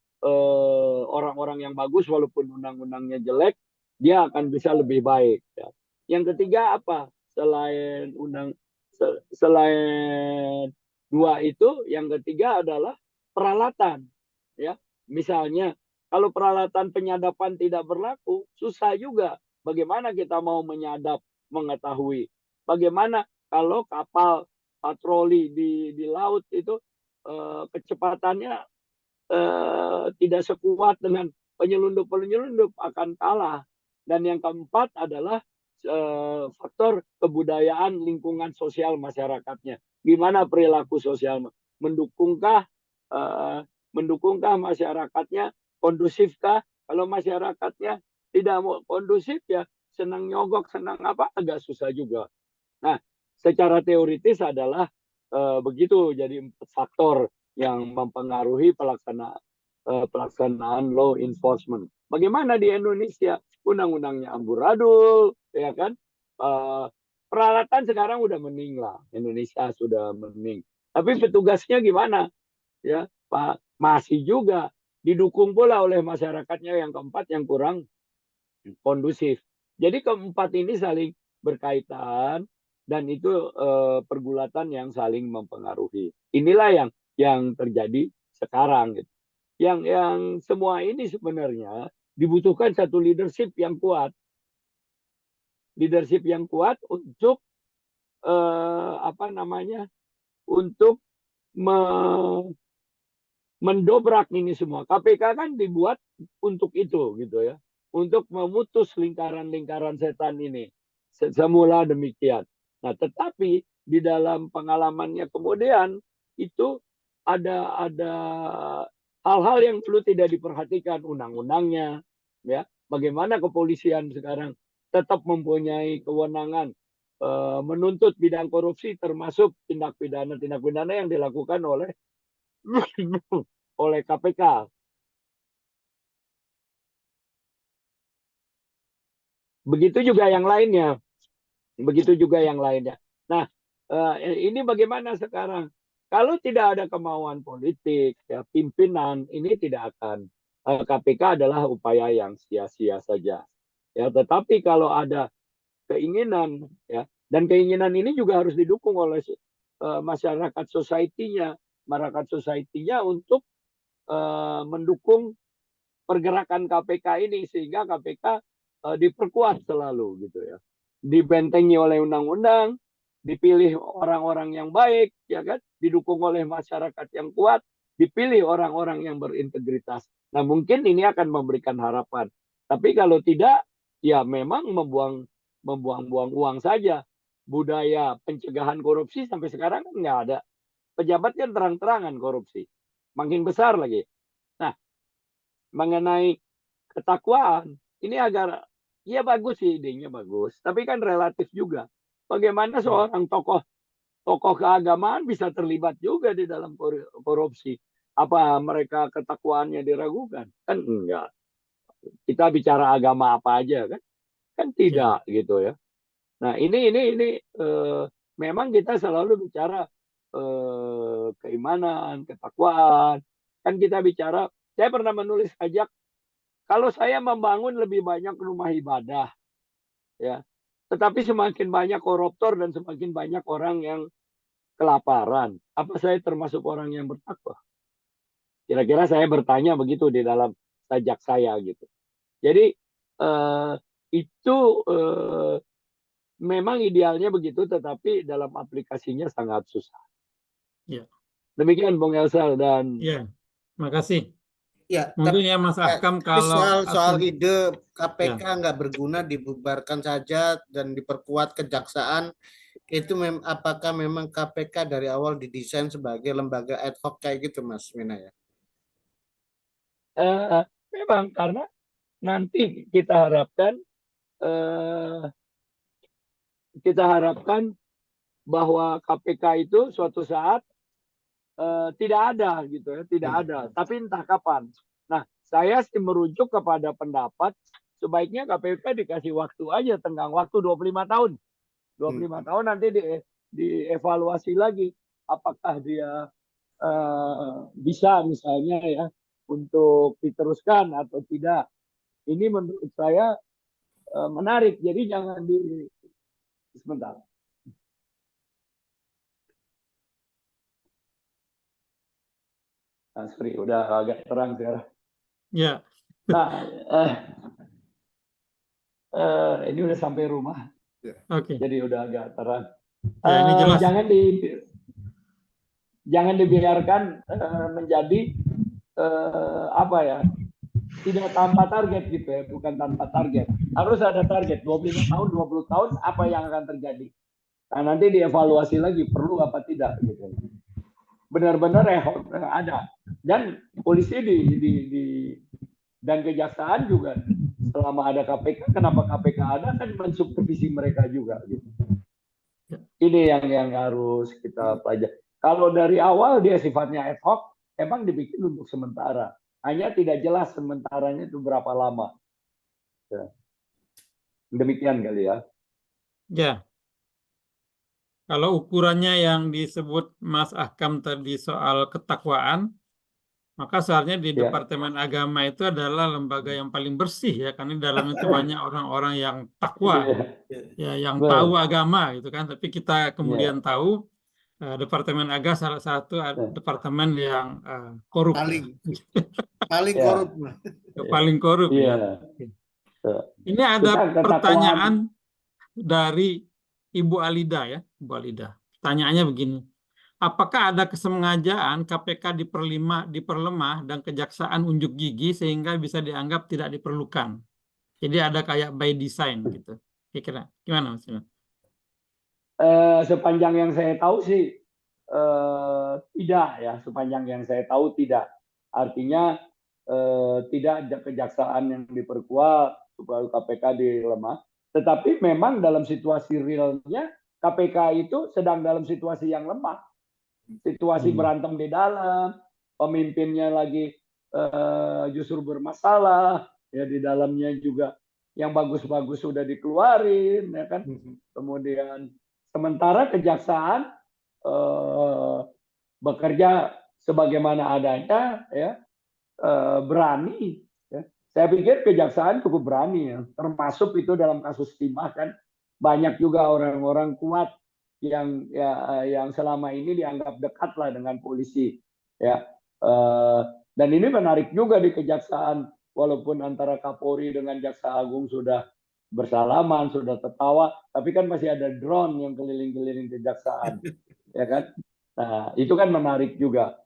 orang-orang yang bagus walaupun undang-undangnya jelek, dia akan bisa lebih baik. Ya. Yang ketiga apa? Selain 2 itu, yang ketiga adalah peralatan. Ya, misalnya kalau peralatan penyadapan tidak berlaku, susah juga. Bagaimana kita mau menyadap, mengetahui? Bagaimana kalau kapal patroli di laut itu kecepatannya tidak sekuat dengan penyelundup akan kalah. Dan yang keempat adalah faktor kebudayaan lingkungan sosial masyarakatnya. Gimana perilaku sosial? Mendukungkah masyarakatnya? Kondusifkah? Kalau masyarakatnya tidak mau kondusif, ya senang nyogok, senang apa, agak susah juga. Nah, secara teoritis adalah begitu. Jadi 4 faktor yang mempengaruhi pelaksanaan law enforcement. Bagaimana di Indonesia? Undang-undangnya amburadul, ya kan? Peralatan sekarang udah mending lah, Indonesia sudah mending. Tapi petugasnya gimana? Ya, Pak, masih juga didukung pula oleh masyarakatnya yang keempat yang kurang kondusif. Jadi keempat ini saling berkaitan dan itu pergulatan yang saling mempengaruhi. Inilah yang terjadi sekarang gitu. Yang semua ini sebenarnya dibutuhkan satu leadership yang kuat. Leadership yang kuat untuk untuk mendobrak ini semua. KPK kan dibuat untuk itu gitu ya. Untuk memutus lingkaran-lingkaran setan ini. Semula demikian. Nah, tetapi di dalam pengalamannya kemudian itu ada hal-hal yang perlu tidak diperhatikan, undang-undangnya, ya. Bagaimana kepolisian sekarang tetap mempunyai kewenangan menuntut bidang korupsi, termasuk tindak pidana yang dilakukan oleh KPK. Begitu juga yang lainnya. Nah, ini bagaimana sekarang? Kalau tidak ada kemauan politik, ya, pimpinan ini tidak akan. KPK adalah upaya yang sia-sia saja. Ya, tetapi kalau ada keinginan, ya, dan keinginan ini juga harus didukung oleh masyarakat society-nya untuk mendukung pergerakan KPK ini sehingga KPK diperkuat selalu gitu ya, dibentengi oleh undang-undang, dipilih orang-orang yang baik, ya kan, didukung oleh masyarakat yang kuat, dipilih orang-orang yang berintegritas. Nah, mungkin ini akan memberikan harapan. Tapi kalau tidak, ya memang membuang-buang uang saja. Budaya pencegahan korupsi sampai sekarang kan nggak ada. Pejabat kan terang-terangan korupsi, makin besar lagi. Nah, mengenai ketakwaan, ini agar ya bagus sih, idenya bagus, tapi kan relatif juga. Bagaimana seorang tokoh keagamaan bisa terlibat juga di dalam korupsi? Apa mereka ketakwaannya diragukan? Kan enggak. Kita bicara agama apa aja kan? Kan tidak gitu ya. Nah, ini memang kita selalu bicara keimanan, ketakwaan. Kan kita bicara, saya pernah menulis sajak, kalau saya membangun lebih banyak rumah ibadah, ya, tetapi semakin banyak koruptor dan semakin banyak orang yang kelaparan, apa saya termasuk orang yang bertakwa? Kira-kira saya bertanya begitu di dalam sajak saya gitu. Jadi itu memang idealnya begitu, tetapi dalam aplikasinya sangat susah. Ya. Demikian Bung Elsal dan. Ya, makasih. Ya, mungkin ya Mas Ahkam kalau soal ide KPK nggak berguna dibubarkan saja dan diperkuat kejaksaan, itu apakah memang KPK dari awal didesain sebagai lembaga ad hoc kayak gitu, Mas Wina ya? Memang karena nanti kita harapkan bahwa KPK itu suatu saat tidak ada gitu ya, tidak ada. Tapi entah kapan. Nah, saya sih merujuk kepada pendapat sebaiknya KPK dikasih waktu aja, tenggang waktu 25 tahun. 25 tahun nanti dievaluasi lagi apakah dia bisa misalnya ya untuk diteruskan atau tidak. Ini menurut saya menarik. Jadi jangan sebentar. Sorry, udah agak terang sekarang. Ya. Nah, ini udah sampai rumah. Oke. Jadi udah agak terang. Ya, ini jelas. Jangan dibiarkan menjadi tidak tanpa target gitu ya, bukan tanpa target. Harus ada target. 25 tahun, 20 tahun apa yang akan terjadi. Nah, nanti dievaluasi lagi perlu apa tidak gitu. Benar-benar ada. Dan polisi dan kejaksaan juga selama ada KPK, kenapa KPK ada kan mensupervisi mereka juga gitu. Ini yang harus kita pelajari. Kalau dari awal dia sifatnya ad hoc, emang dibikin untuk sementara. Hanya tidak jelas sementaranya itu berapa lama. Ya. Demikian kali ya. Ya. Kalau ukurannya yang disebut Mas Ahkam tadi soal ketakwaan, Maka seharusnya di Ya. Departemen Agama itu adalah lembaga yang paling bersih ya, karena di dalam itu banyak orang-orang yang takwa, ya, yang tahu agama gitu kan. Tapi kita kemudian tahu Departemen Agama salah satu departemen yang korup, paling Ya. korup. paling korup ya. Ini ada Kita pertanyaan dari Ibu Alida ya, Ibu Alida. Pertanyaannya begini. Apakah ada kesengajaan KPK diperlemah dan kejaksaan unjuk gigi sehingga bisa dianggap tidak diperlukan? Jadi ada kayak by design gitu. Kira-kira gimana Mas? Sepanjang yang saya tahu sih tidak ya, sepanjang yang saya tahu tidak. Artinya tidak ada kejaksaan yang diperkuat supaya KPK dilemah. Tetapi memang dalam situasi realnya KPK itu sedang dalam situasi yang lemah. Situasi berantem di dalam, pemimpinnya lagi justru bermasalah, ya di dalamnya juga yang bagus-bagus sudah dikeluarin, ya kan. Kemudian sementara kejaksaan bekerja sebagaimana adanya, ya berani. Ya. Saya pikir kejaksaan cukup berani, ya. Termasuk itu dalam kasus timah kan banyak juga orang-orang kuat yang selama ini dianggap dekat lah dengan polisi, ya. Dan ini menarik juga di kejaksaan, walaupun antara Kapolri dengan Jaksa Agung sudah bersalaman, sudah tertawa, tapi kan masih ada drone yang keliling-keliling kejaksaan, ya kan? Nah, itu kan menarik juga.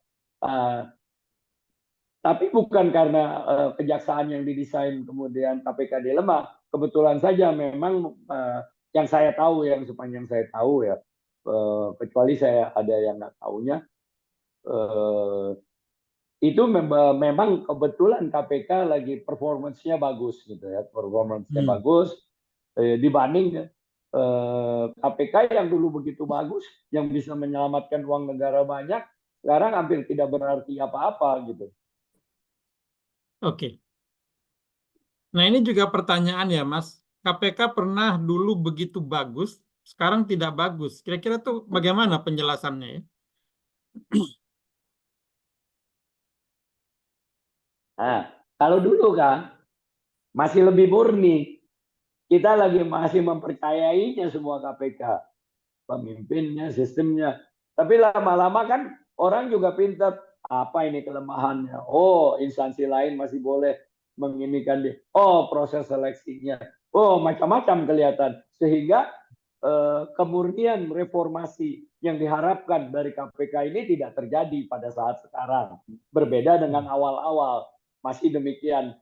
Tapi bukan karena kejaksaan yang didesain kemudian KPK dilemah. Kebetulan saja memang yang saya tahu, yang sepanjang saya tahu ya, kecuali saya ada yang nggak tahunya, itu memang kebetulan KPK lagi performance-nya bagus gitu ya, performance-nya bagus dibanding KPK yang dulu begitu bagus, yang bisa menyelamatkan uang negara banyak, sekarang hampir tidak berarti apa-apa gitu. Oke. Nah ini juga pertanyaan ya Mas, KPK pernah dulu begitu bagus, sekarang tidak bagus. Kira-kira tuh bagaimana penjelasannya ya? Nah, kalau dulu kan masih lebih murni, kita lagi masih mempercayainya semua KPK, pemimpinnya, sistemnya. Tapi lama-lama kan orang juga pintar, apa ini kelemahannya? Oh, instansi lain masih boleh menginikan dia. Oh, proses seleksinya. Oh, macam-macam kelihatan. Sehingga kemurnian reformasi yang diharapkan dari KPK ini tidak terjadi pada saat sekarang. Berbeda dengan awal-awal. Masih demikian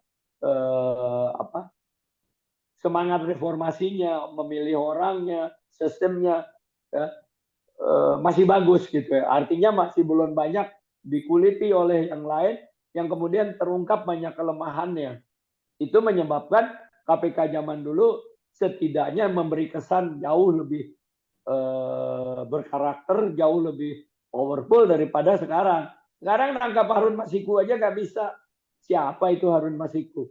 semangat reformasinya, memilih orangnya, sistemnya ya, masih bagus gitu ya. Artinya masih belum banyak dikuliti oleh yang lain yang kemudian terungkap banyak kelemahannya. Itu menyebabkan KPK zaman dulu setidaknya memberi kesan jauh lebih berkarakter, jauh lebih powerful daripada sekarang. Sekarang nangkap Harun Masiku aja nggak bisa. Siapa itu Harun Masiku?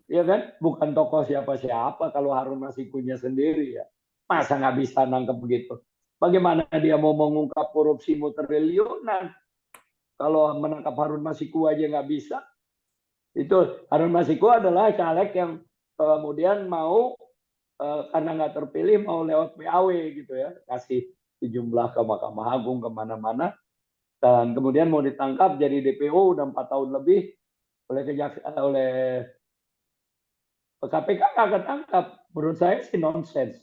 Ya kan? Bukan tokoh siapa-siapa kalau Harun Masikunya sendiri ya. Masa nggak bisa nangkep begitu? Bagaimana dia mau mengungkap korupsi triliunan? Kalau menangkap Harun Masiku aja nggak bisa. Itu Harun Masiku adalah caleg yang kemudian mau karena nggak terpilih mau lewat PAW gitu ya, kasih sejumlah ke Mahkamah Agung kemana-mana, dan kemudian mau ditangkap jadi DPO udah 4 tahun lebih oleh KPK nggak ketangkap. Menurut saya sih nonsens.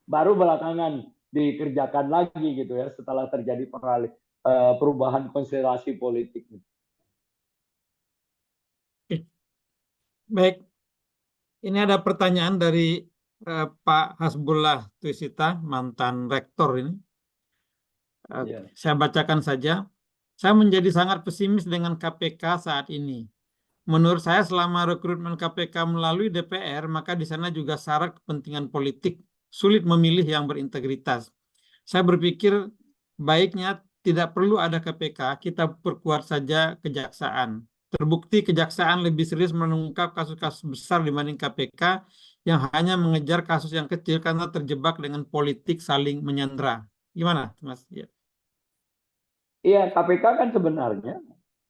Baru belakangan dikerjakan lagi gitu ya setelah terjadi perubahan konstelasi politik. Baik, ini ada pertanyaan dari Pak Hasbullah Twisita, mantan rektor ini. Saya bacakan saja. Saya menjadi sangat pesimis dengan KPK saat ini. Menurut saya selama rekrutmen KPK melalui DPR, maka di sana juga syarat kepentingan politik, sulit memilih yang berintegritas. Saya berpikir baiknya tidak perlu ada KPK, kita perkuat saja kejaksaan. Terbukti kejaksaan lebih serius mengungkap kasus-kasus besar dibanding KPK yang hanya mengejar kasus yang kecil karena terjebak dengan politik saling menyandera. Gimana, Mas? Iya, KPK kan sebenarnya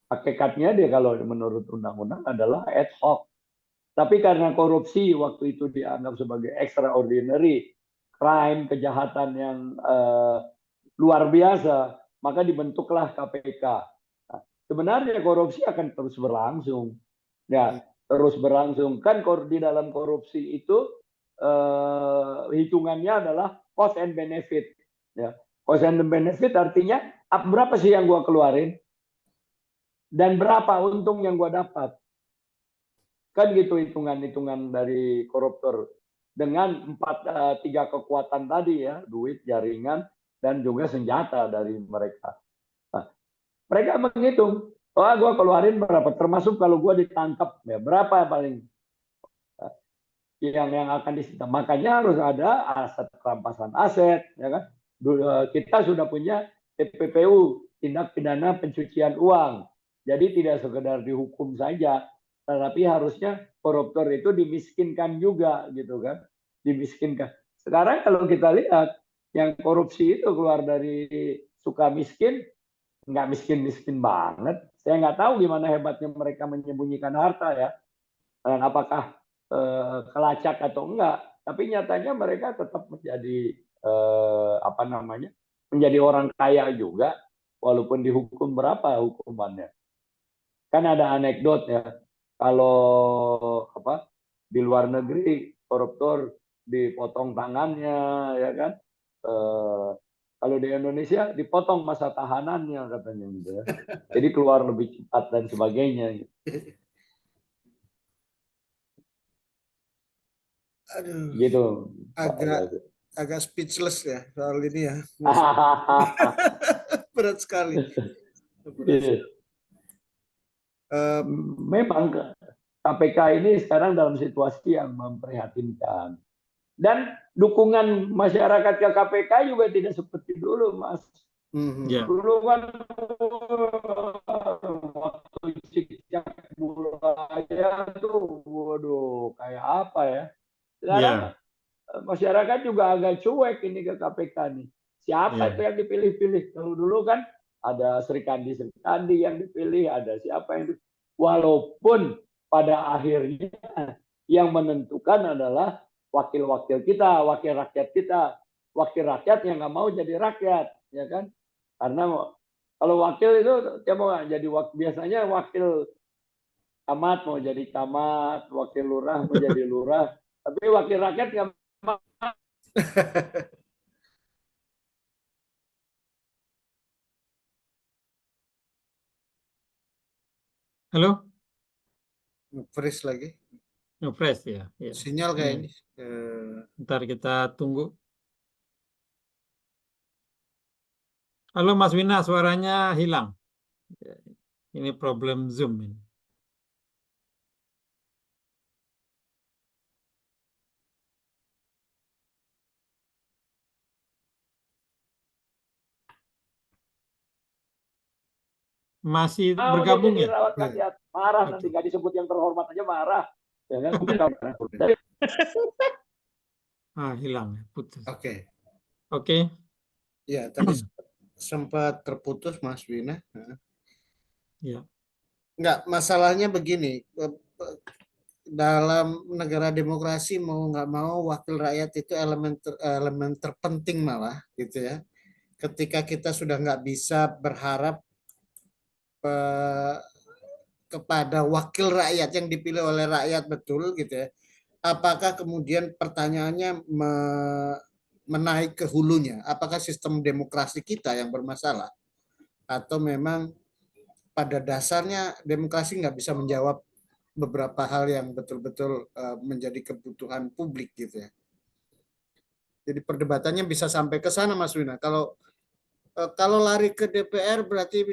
Hakikatnya dia kalau menurut undang-undang adalah ad hoc. Tapi karena korupsi waktu itu dianggap sebagai extraordinary crime, kejahatan yang luar biasa, maka dibentuklah KPK. Nah, sebenarnya korupsi akan terus berlangsung. Ya, terus berlangsung. Kan di dalam korupsi itu hitungannya adalah cost and benefit. Ya. Cost and benefit artinya berapa sih yang gua keluarin dan berapa untung yang gua dapat. Kan gitu hitungan-hitungan dari koruptor dengan tiga kekuatan tadi ya, duit, jaringan, dan juga senjata dari mereka. Nah, mereka menghitung, gue keluarin berapa, termasuk kalau gue ditangkap, ya berapa paling yang akan disita. Makanya harus ada aset perampasan aset, ya kan? Kita sudah punya TPPU, tindak pidana pencucian uang. Jadi tidak sekedar dihukum saja, tetapi harusnya koruptor itu dimiskinkan juga, gitu kan? Dimiskinkan. Sekarang kalau kita lihat yang korupsi itu keluar dari suka miskin, nggak miskin-miskin banget. Saya nggak tahu gimana hebatnya mereka menyembunyikan harta ya, dan apakah kelacak atau enggak. Tapi nyatanya mereka tetap menjadi menjadi orang kaya juga, walaupun dihukum berapa hukumannya. Kan ada anekdot ya, kalau di luar negeri koruptor dipotong tangannya, ya kan? Kalau di Indonesia dipotong masa tahanannya katanya gitu ya. Jadi keluar lebih cepat dan sebagainya. Aduh, gitu. Agak speechless ya soal ini ya. Berat sekali. Memang KPK ini sekarang dalam situasi yang memprihatinkan. Dan dukungan masyarakat ke KPK juga tidak seperti dulu, Mas. Dulu kan waktu cicak bulaya tuh, waduh, kayak apa ya? Sekarang masyarakat juga agak cuek ini ke KPK nih. Siapa itu yang dipilih-pilih? Kalau dulu kan ada Srikandi yang dipilih, ada siapa yang dipilih. Walaupun pada akhirnya yang menentukan adalah wakil-wakil kita, wakil rakyat kita, wakil rakyat yang nggak mau jadi rakyat, ya kan? Karena kalau wakil itu dia mau jadi biasanya wakil camat mau jadi camat, wakil lurah mau jadi lurah, tapi wakil rakyat nggak mau. Halo? Fresh lagi. Fresh ya. Sinyal kayaknya. Ntar kita tunggu. Halo Mas Wina, suaranya hilang. Ini problem Zoom ini. Masih bergabung ya? Marah nanti nggak disebut yang terhormat aja marah. Ya kan? Hilang, putus. Oke. Ya, tadi sempat terputus Mas Wina. Ya. Enggak, masalahnya begini. Dalam negara demokrasi mau nggak mau wakil rakyat itu elemen terpenting malah gitu ya. Ketika kita sudah nggak bisa berharap kepada wakil rakyat yang dipilih oleh rakyat betul gitu ya. Apakah kemudian pertanyaannya menaik ke hulunya? Apakah sistem demokrasi kita yang bermasalah? Atau memang pada dasarnya demokrasi nggak bisa menjawab beberapa hal yang betul-betul menjadi kebutuhan publik gitu ya. Jadi perdebatannya bisa sampai ke sana Mas Wina. Kalau lari ke DPR berarti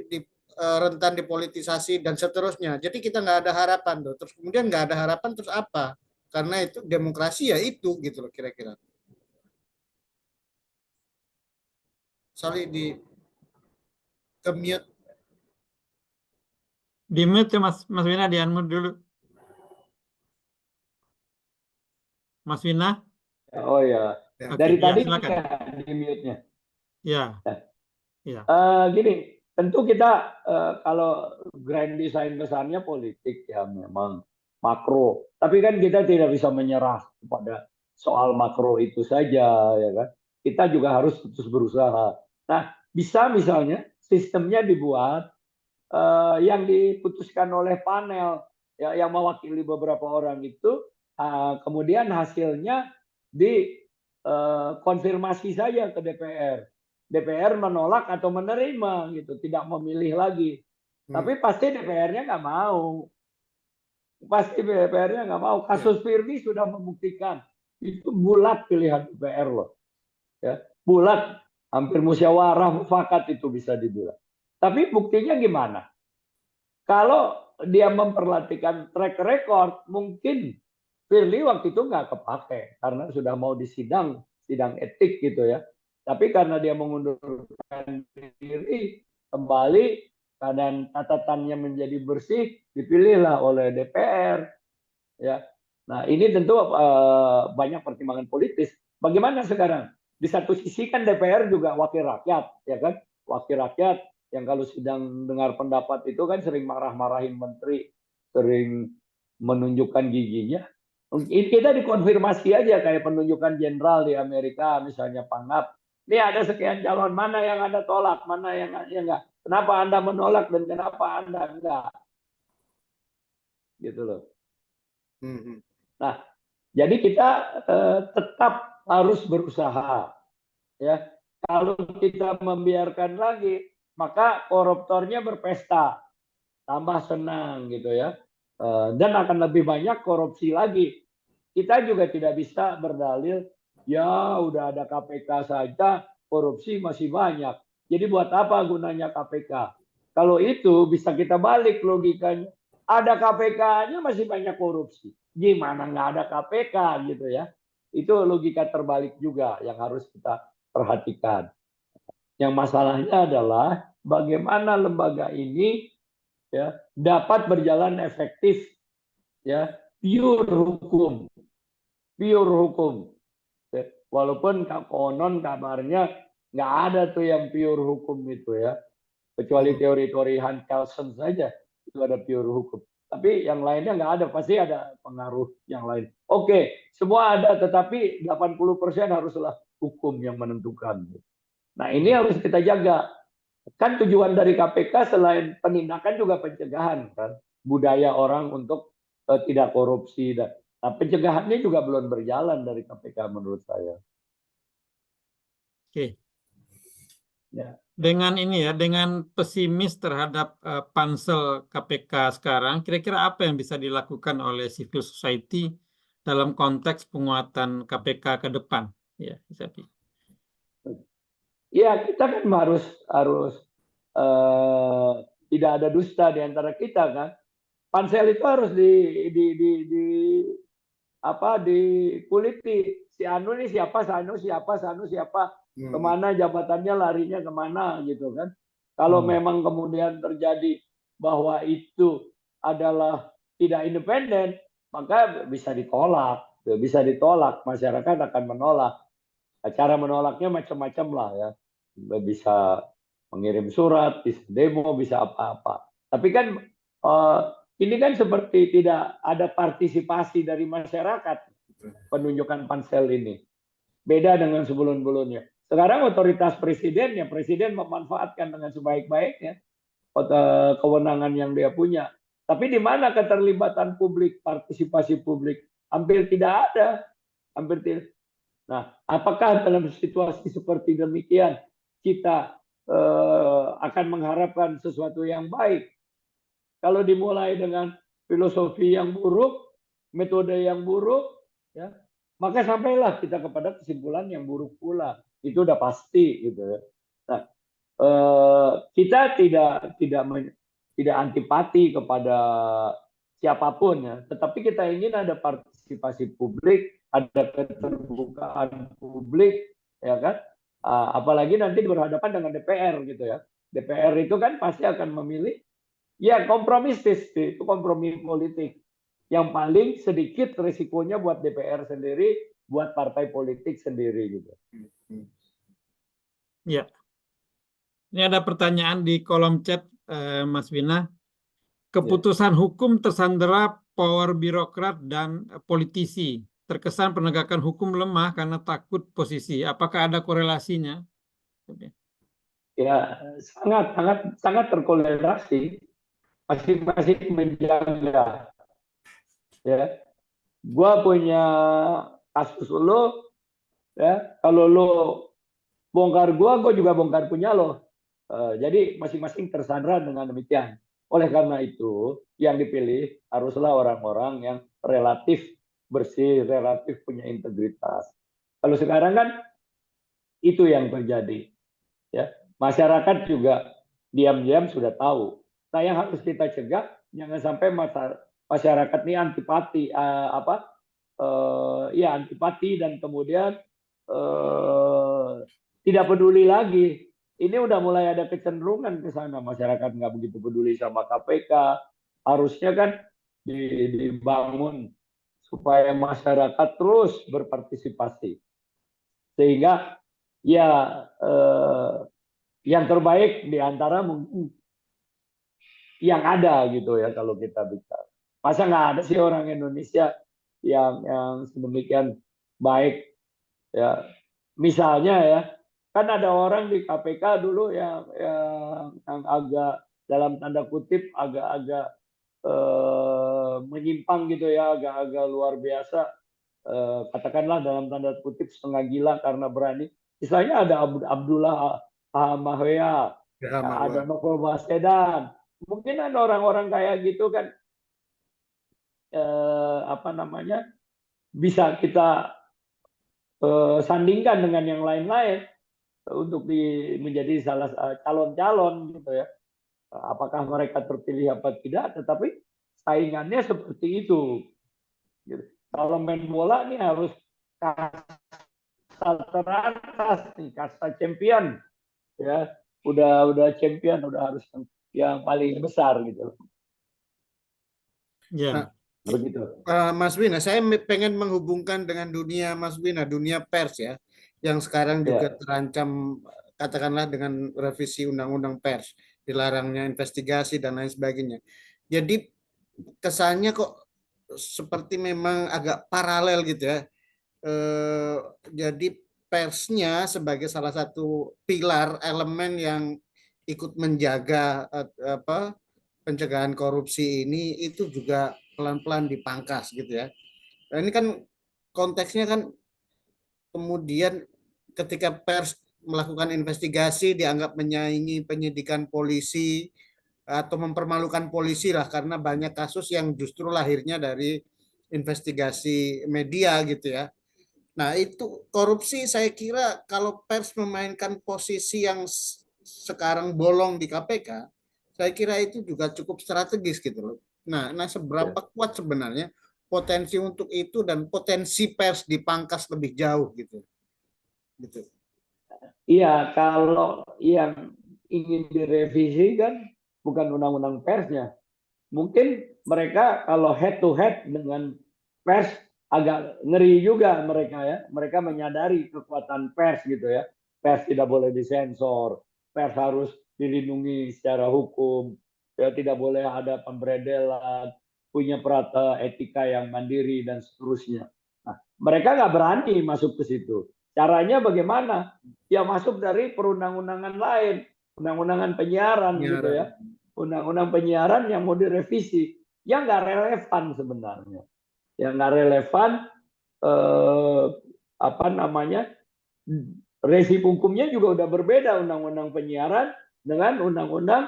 rentan dipolitisasi dan seterusnya. Jadi kita nggak ada harapan tuh. Terus kemudian nggak ada harapan terus apa? Karena itu demokrasi ya itu gitu loh kira-kira. Sorry di mute. Di mute ya Mas Wina, di unmute dulu. Mas Wina? Oh ya. Dari tadi di mute-nya. Ya. Gini, tentu kita kalau grand design besarnya politik ya memang makro, tapi kan kita tidak bisa menyerah kepada soal makro itu saja, ya kan? Kita juga harus terus berusaha. Nah, bisa misalnya sistemnya dibuat yang diputuskan oleh panel ya, yang mewakili beberapa orang itu, kemudian hasilnya dikonfirmasi saja ke DPR. DPR menolak atau menerima gitu, tidak memilih lagi. Tapi pasti DPR-nya nggak mau. Pasti DPR-nya nggak mau. Kasus Firly sudah membuktikan itu bulat pilihan DPR loh. Ya, bulat, hampir musyawarah mufakat itu bisa dibilang. Tapi buktinya gimana? Kalau dia memperhatikan track record, mungkin Firly waktu itu nggak kepake karena sudah mau sidang etik gitu ya. Tapi karena dia mengundurkan diri, kembali keadaan catatannya menjadi bersih, dipilihlah oleh DPR. Ya, nah ini tentu banyak pertimbangan politis. Bagaimana sekarang? Di satu sisi kan DPR juga wakil rakyat, ya kan? Wakil rakyat yang kalau sedang dengar pendapat itu kan sering marah-marahin menteri, sering menunjukkan giginya. Kita dikonfirmasi aja kayak penunjukan jenderal di Amerika, misalnya Pangap. Ini ada sekian calon, mana yang Anda tolak, mana yang enggak. Kenapa Anda menolak dan kenapa Anda enggak? Gitu loh. Nah, jadi kita tetap harus berusaha. Ya, kalau kita membiarkan lagi, maka koruptornya berpesta, tambah senang gitu ya, dan akan lebih banyak korupsi lagi. Kita juga tidak bisa berdalil, ya udah ada KPK saja, korupsi masih banyak. Jadi buat apa gunanya KPK? Kalau itu bisa kita balik logikanya. Ada KPK-nya masih banyak korupsi. Gimana nggak ada KPK gitu ya? Itu logika terbalik juga yang harus kita perhatikan. Yang masalahnya adalah bagaimana lembaga ini ya dapat berjalan efektif, ya pure hukum. Walaupun konon kabarnya nggak ada tuh yang pure hukum itu ya, kecuali teori-teori Hans Kelsen saja itu ada pure hukum. Tapi yang lainnya nggak ada, pasti ada pengaruh yang lain. Oke, semua ada, tetapi 80% haruslah hukum yang menentukan. Nah ini harus kita jaga. Kan tujuan dari KPK selain penindakan juga pencegahan kan, budaya orang untuk tidak korupsi. Nah, pencegahannya juga belum berjalan dari KPK menurut saya. Oke. Ya. Dengan ini ya, dengan pesimis terhadap pansel KPK sekarang, kira-kira apa yang bisa dilakukan oleh civil society dalam konteks penguatan KPK ke depan? Ya, Isapi. Ya, kita kan harus tidak ada dusta di antara kita kan. Pansel itu harus dikuliti. Si Anu ini siapa, Sanu siapa, kemana jabatannya, larinya kemana gitu kan. Kalau memang kemudian terjadi bahwa itu adalah tidak independen, maka bisa ditolak, masyarakat akan menolak. Cara menolaknya macam-macam lah ya, bisa mengirim surat, bisa demo, bisa apa-apa. Tapi kan ini kan seperti tidak ada partisipasi dari masyarakat penunjukan pansel ini. Beda dengan sebelum-sebelumnya. Sekarang otoritas presiden, ya presiden memanfaatkan dengan sebaik-baiknya kewenangan yang dia punya. Tapi di mana keterlibatan publik, partisipasi publik? Hampir tidak ada. Hampir tidak. Nah, apakah dalam situasi seperti demikian kita akan mengharapkan sesuatu yang baik? Kalau dimulai dengan filosofi yang buruk, metode yang buruk, ya, maka sampailah kita kepada kesimpulan yang buruk pula. Itu udah pasti gitu ya. Nah, kita tidak antipati kepada siapapun ya, tetapi kita ingin ada partisipasi publik, ada keterbukaan publik, ya kan? Apalagi nanti berhadapan dengan DPR gitu ya. DPR itu kan pasti akan memilih, ya kompromistis, itu kompromi politik. Yang paling sedikit risikonya buat DPR sendiri, buat partai politik sendiri gitu. Ya. Ini ada pertanyaan di kolom chat, Mas Wina. Keputusan hukum tersandera power birokrat dan politisi. Terkesan penegakan hukum lemah karena takut posisi. Apakah ada korelasinya? Ya, sangat terkorelasi. Masing-masing menjaga. Ya, gua punya kasus lo, ya. Kalau lo bongkar gua juga bongkar punya lo. Jadi masing-masing tersandera dengan demikian. Oleh karena itu, yang dipilih haruslah orang-orang yang relatif bersih, relatif punya integritas. Kalau sekarang kan itu yang terjadi. Ya, masyarakat juga diam-diam sudah tahu. Nah, yang harus kita cegah jangan sampai masyarakat ini antipati, antipati dan kemudian tidak peduli lagi. Ini udah mulai ada kecenderungan ke sana, masyarakat nggak begitu peduli sama KPK. Harusnya kan dibangun supaya masyarakat terus berpartisipasi, sehingga ya yang terbaik diantara mungkin yang ada gitu ya kalau kita bicara. Masa nggak ada sih orang Indonesia yang sedemikian baik ya. Misalnya ya, kan ada orang di KPK dulu yang agak dalam tanda kutip agak-agak menyimpang gitu ya, agak-agak luar biasa, katakanlah dalam tanda kutip setengah gila karena berani. Misalnya ada Abdullah Mahwea, ada Novel Baswedan. Mungkin ada orang-orang kayak gitu kan, bisa kita sandingkan dengan yang lain-lain untuk menjadi salah calon-calon gitu ya. Apakah mereka terpilih apa tidak, tetapi saingannya seperti itu. Gitu. Kalau main bola nih harus kasta teratas nih, kasta champion ya. Udah champion, udah harus yang paling besar gitu. Ya. Begitu. Mas Wina, saya pengen menghubungkan dengan dunia Mas Wina, dunia pers ya, yang sekarang juga terancam katakanlah dengan revisi undang-undang pers, dilarangnya investigasi dan lain sebagainya. Jadi kesannya kok seperti memang agak paralel gitu ya. Jadi persnya sebagai salah satu pilar elemen yang ikut menjaga pencegahan korupsi ini itu juga pelan-pelan dipangkas gitu ya. Nah, ini kan konteksnya kan kemudian ketika pers melakukan investigasi dianggap menyaingi penyidikan polisi atau mempermalukan polisi lah, karena banyak kasus yang justru lahirnya dari investigasi media gitu ya. Nah, itu korupsi saya kira kalau pers memainkan posisi yang sekarang bolong di KPK, saya kira itu juga cukup strategis gitu loh. Nah seberapa kuat sebenarnya potensi untuk itu dan potensi pers dipangkas lebih jauh gitu. Iya, kalau yang ingin direvisi kan bukan undang-undang persnya. Mungkin mereka kalau head to head dengan pers agak ngeri juga mereka ya. Mereka menyadari kekuatan pers gitu ya. Pers tidak boleh disensor, pers harus dilindungi secara hukum, ya tidak boleh ada pemberedelan, punya perata etika yang mandiri dan seterusnya. Nah, mereka nggak berani masuk ke situ. Caranya bagaimana? Ya masuk dari perundang-undangan lain, undang-undangan penyiaran gitu ya. Undang-undang penyiaran yang mau direvisi, yang nggak relevan sebenarnya. Yang nggak relevan, rezim hukumnya juga udah berbeda undang-undang penyiaran dengan undang-undang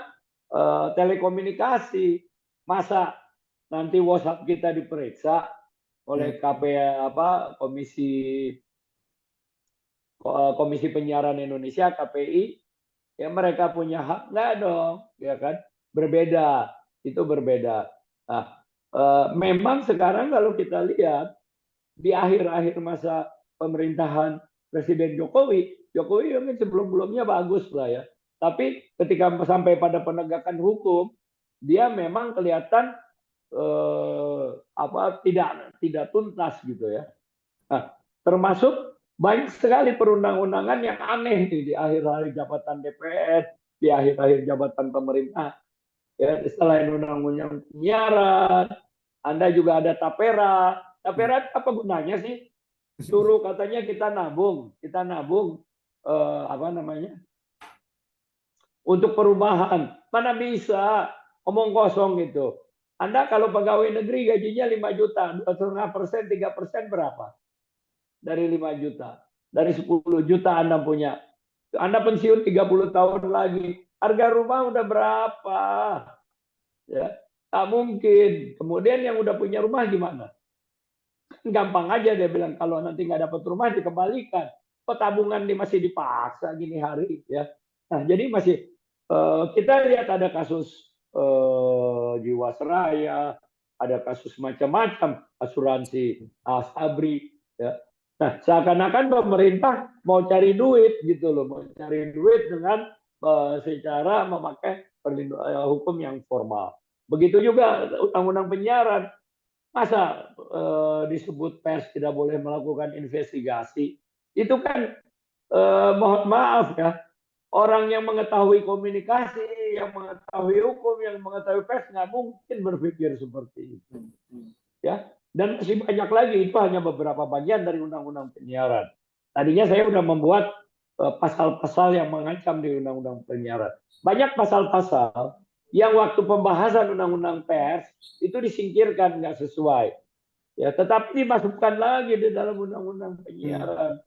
telekomunikasi. Masa nanti WhatsApp kita diperiksa oleh Komisi Penyiaran Indonesia, KPI, ya mereka punya hak nggak dong, ya kan? Berbeda, itu berbeda. Nah, memang sekarang kalau kita lihat di akhir-akhir masa pemerintahan Presiden Jokowi mungkin sebelum-sebelumnya bagus lah ya. Tapi ketika sampai pada penegakan hukum, dia memang kelihatan tidak tuntas gitu ya. Nah, termasuk banyak sekali perundang-undangan yang aneh nih di akhir-akhir jabatan DPR, di akhir-akhir jabatan pemerintah. Ya, selain undang-undang penyiaran, Anda juga ada tapera. Tapera apa gunanya sih? Suruh katanya kita nabung apa namanya? Untuk perubahan. Mana bisa omong kosong gitu. Anda kalau pegawai negeri gajinya 5 juta, 2,5%, 3% berapa? Dari 5 juta. Dari 10 juta Anda punya. Anda pensiun 30 tahun lagi. Harga rumah udah berapa? Ya, tak mungkin. Kemudian yang udah punya rumah gimana? Gampang aja dia bilang, kalau nanti nggak dapat rumah dikembalikan. Tabungan masih dipaksa gini hari, ya. Nah, jadi masih kita lihat ada kasus Jiwasraya, ada kasus macam-macam, asuransi Asabri, ya. Nah, seakan-akan pemerintah mau cari duit gitu loh, mau cari duit dengan secara memakai hukum yang formal. Begitu juga undang-undang penyiaran. Masa disebut pers tidak boleh melakukan investigasi? Itu kan mohon maaf ya, orang yang mengetahui komunikasi, yang mengetahui hukum, yang mengetahui pers nggak mungkin berpikir seperti itu. Ya, dan masih banyak lagi, itu hanya beberapa bagian dari undang-undang penyiaran. Tadinya saya sudah membuat pasal-pasal yang mengancam di undang-undang penyiaran. Banyak pasal-pasal yang waktu pembahasan undang-undang pers itu disingkirkan, nggak sesuai. Ya, tetapi dimasukkan lagi di dalam undang-undang penyiaran.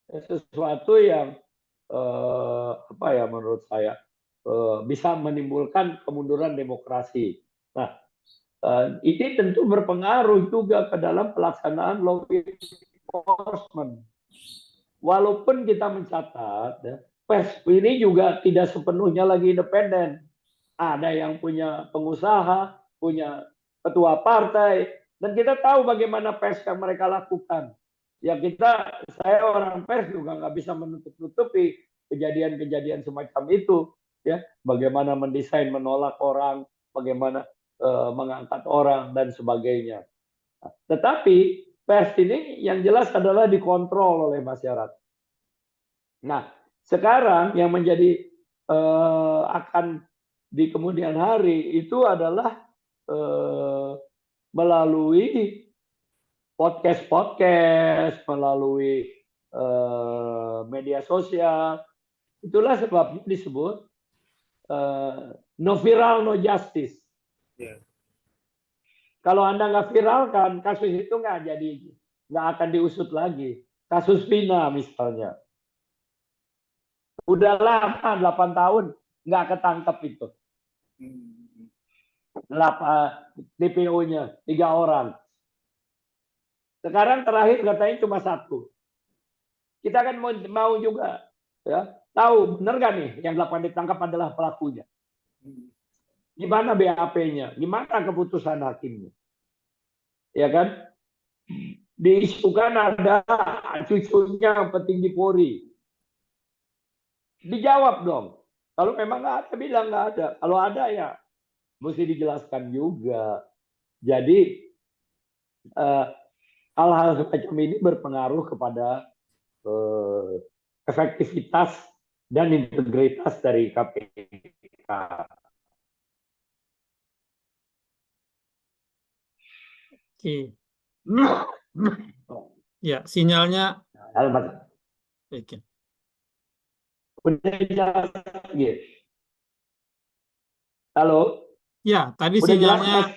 Sesuatu yang apa ya, menurut saya bisa menimbulkan kemunduran demokrasi. Nah, ini tentu berpengaruh juga ke dalam pelaksanaan law enforcement. Walaupun kita mencatat, ya, pers ini juga tidak sepenuhnya lagi independen. Ada yang punya pengusaha, punya ketua partai, dan kita tahu bagaimana pers yang mereka lakukan. Ya saya orang pers juga nggak bisa menutup-nutupi kejadian-kejadian semacam itu. Ya, bagaimana mendesain menolak orang, bagaimana mengangkat orang dan sebagainya. Tetapi pers ini yang jelas adalah dikontrol oleh masyarakat. Nah, sekarang yang menjadi akan di kemudian hari itu adalah melalui podcast, melalui media sosial. Itulah sebabnya disebut no viral, no justice. Yeah. Kalau Anda nggak viralkan, kasus itu nggak akan diusut lagi. Kasus Vina misalnya. Udah lama, 8 tahun, nggak ketangkep itu. DPO-nya 3 orang. Sekarang terakhir katanya cuma 1. Kita kan mau juga ya tahu benar nggak nih yang 8 ditangkap adalah pelakunya. Gimana BAP-nya? Gimana keputusan hakimnya? Ya kan? Diisukan ada cucunya petinggi Polri. Dijawab dong. Kalau memang nggak ada, bilang nggak ada. Kalau ada ya mesti dijelaskan juga. Jadi hal-hal semacam ini berpengaruh kepada efektivitas dan integritas dari KPK. Oke. Ya, sinyalnya. Oke. Udah jelas lagi. Halo? Ya, tadi udah sinyalnya jelas,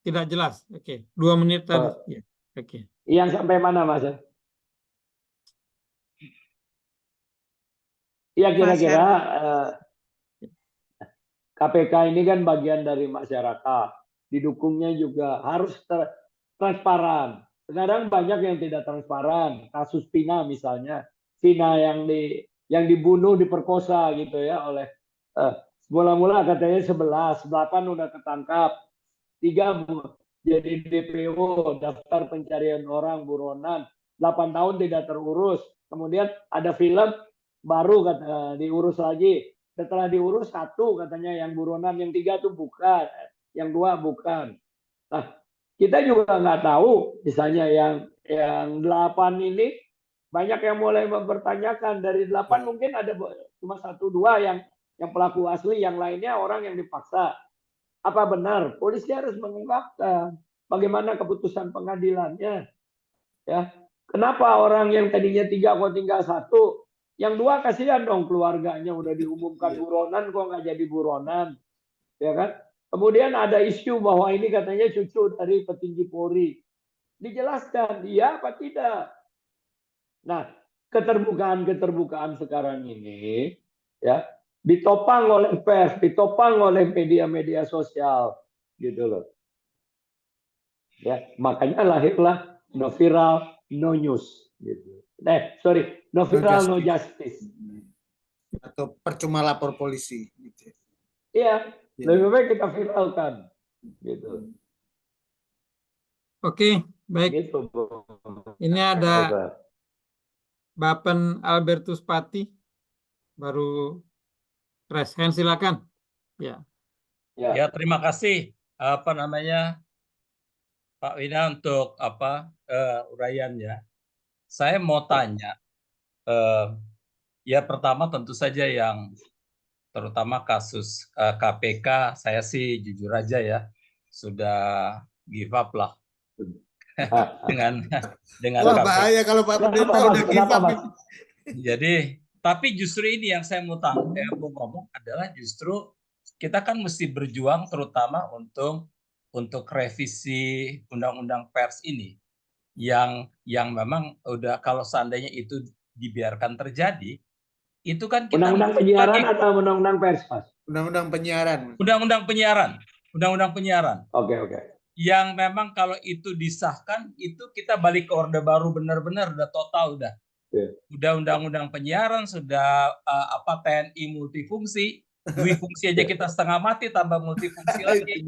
tidak jelas. Oke, 2 menit tadi. Ya. Oke. Yang sampai mana, Mas? Ya kira-kira KPK ini kan bagian dari masyarakat. Didukungnya juga harus transparan. Sekarang banyak yang tidak transparan. Kasus Vina misalnya. Vina yang dibunuh, diperkosa gitu ya oleh mula-mula katanya 11, 8 udah ketangkap, 3 jadi DPO, daftar pencarian orang buronan, 8 tahun tidak terurus. Kemudian ada film baru diurus lagi. Setelah diurus 1 katanya yang buronan, yang 3 tuh bukan, yang 2 bukan. Nah, kita juga nggak tahu misalnya yang 8 ini banyak yang mulai mempertanyakan. Dari 8 mungkin ada cuma 1-2 yang yang pelaku asli, yang lainnya orang yang dipaksa. Apa benar? Polisi harus mengungkapkan bagaimana keputusan pengadilannya. Ya, kenapa orang yang tadinya 3 kok tinggal 1? Yang 2 kasihan dong keluarganya, udah diumumkan buronan kok nggak jadi buronan, ya kan? Kemudian ada isu bahwa ini katanya cucu dari petinggi Polri. Dijelaskan, iya apa tidak? Nah, keterbukaan sekarang ini ya ditopang oleh pers, ditopang oleh media-media sosial, gitu loh. Ya, makanya lahirlah no viral, no news, gitu. No viral, no justice. Atau percuma lapor polisi. Gitu. Iya, lebih baik kita viralkan, gitu. Oke, baik. Gitu, Ini ada Bapen Albertus Pati, baru raise hand, silakan. Ya. Ya, terima kasih Pak Wina untuk uraiannya. Saya mau tanya, ya pertama tentu saja yang terutama kasus KPK, saya sih jujur aja ya sudah give up lah dengan Wah, KPK. bahaya kalau Pak Pendeta udah give up. Jadi, tapi justru ini yang saya mau ngomong adalah justru kita kan mesti berjuang terutama untuk revisi undang-undang pers ini yang memang udah kalau seandainya itu dibiarkan terjadi, itu kan kita undang-undang penyiaran atau undang-undang pers, Mas? Undang-undang penyiaran. Undang-undang penyiaran. Oke. Yang memang kalau itu disahkan itu kita balik ke Orde Baru benar-benar udah total udah. Udah undang-undang penyiaran, sudah TNI multifungsi, duifungsi aja kita setengah mati tambah multifungsi lagi.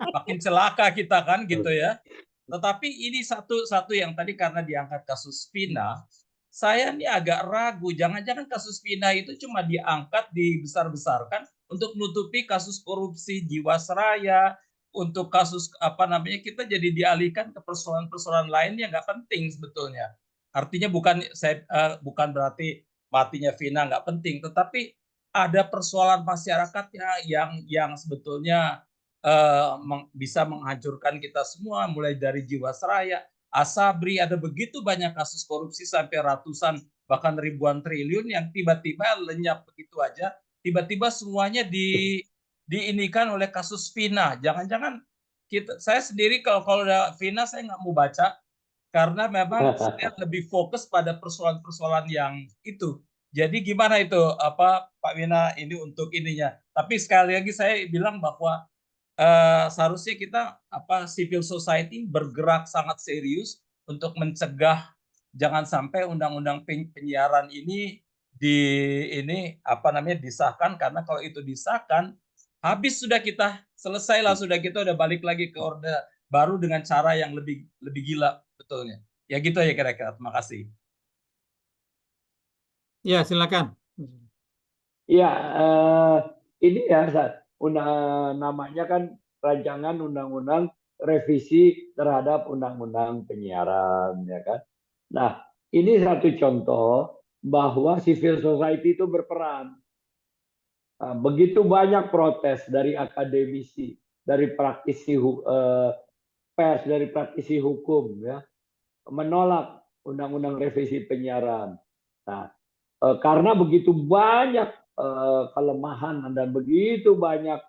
Makin celaka kita kan gitu ya. Tetapi ini satu yang tadi karena diangkat kasus Vina, saya nih agak ragu, jangan-jangan kasus Vina itu cuma diangkat, dibesar-besarkan untuk menutupi kasus korupsi Jiwasraya, untuk kasus kita jadi dialihkan ke persoalan-persoalan lain yang nggak penting sebetulnya. Artinya bukan berarti matinya Vina nggak penting, tetapi ada persoalan masyarakat yang sebetulnya bisa menghancurkan kita semua, mulai dari Jiwasraya, Asabri, ada begitu banyak kasus korupsi sampai ratusan bahkan ribuan triliun yang tiba-tiba lenyap begitu aja, tiba-tiba semuanya diinikan oleh kasus Vina. Jangan-jangan saya sendiri kalau ada Vina saya nggak mau baca karena memang saya lebih fokus pada persoalan-persoalan yang itu. Jadi gimana itu Pak Wina ini untuk ininya. Tapi sekali lagi saya bilang bahwa seharusnya kita civil society bergerak sangat serius untuk mencegah jangan sampai undang-undang penyiaran ini disahkan, karena kalau itu disahkan habis sudah kita selesailah, sudah kita udah balik lagi ke Orde Baru dengan cara yang lebih gila betulnya. Ya gitu ya kira-kira. Terima kasih. Ya, silakan. Ya, ini ya namanya kan rancangan undang-undang revisi terhadap undang-undang penyiaran, ya kan. Nah, ini satu contoh bahwa civil society itu berperan. Begitu banyak protes dari akademisi, dari praktisi pers, dari praktisi hukum, ya, menolak undang-undang revisi penyiaran. Nah, karena begitu banyak kelemahan dan begitu banyak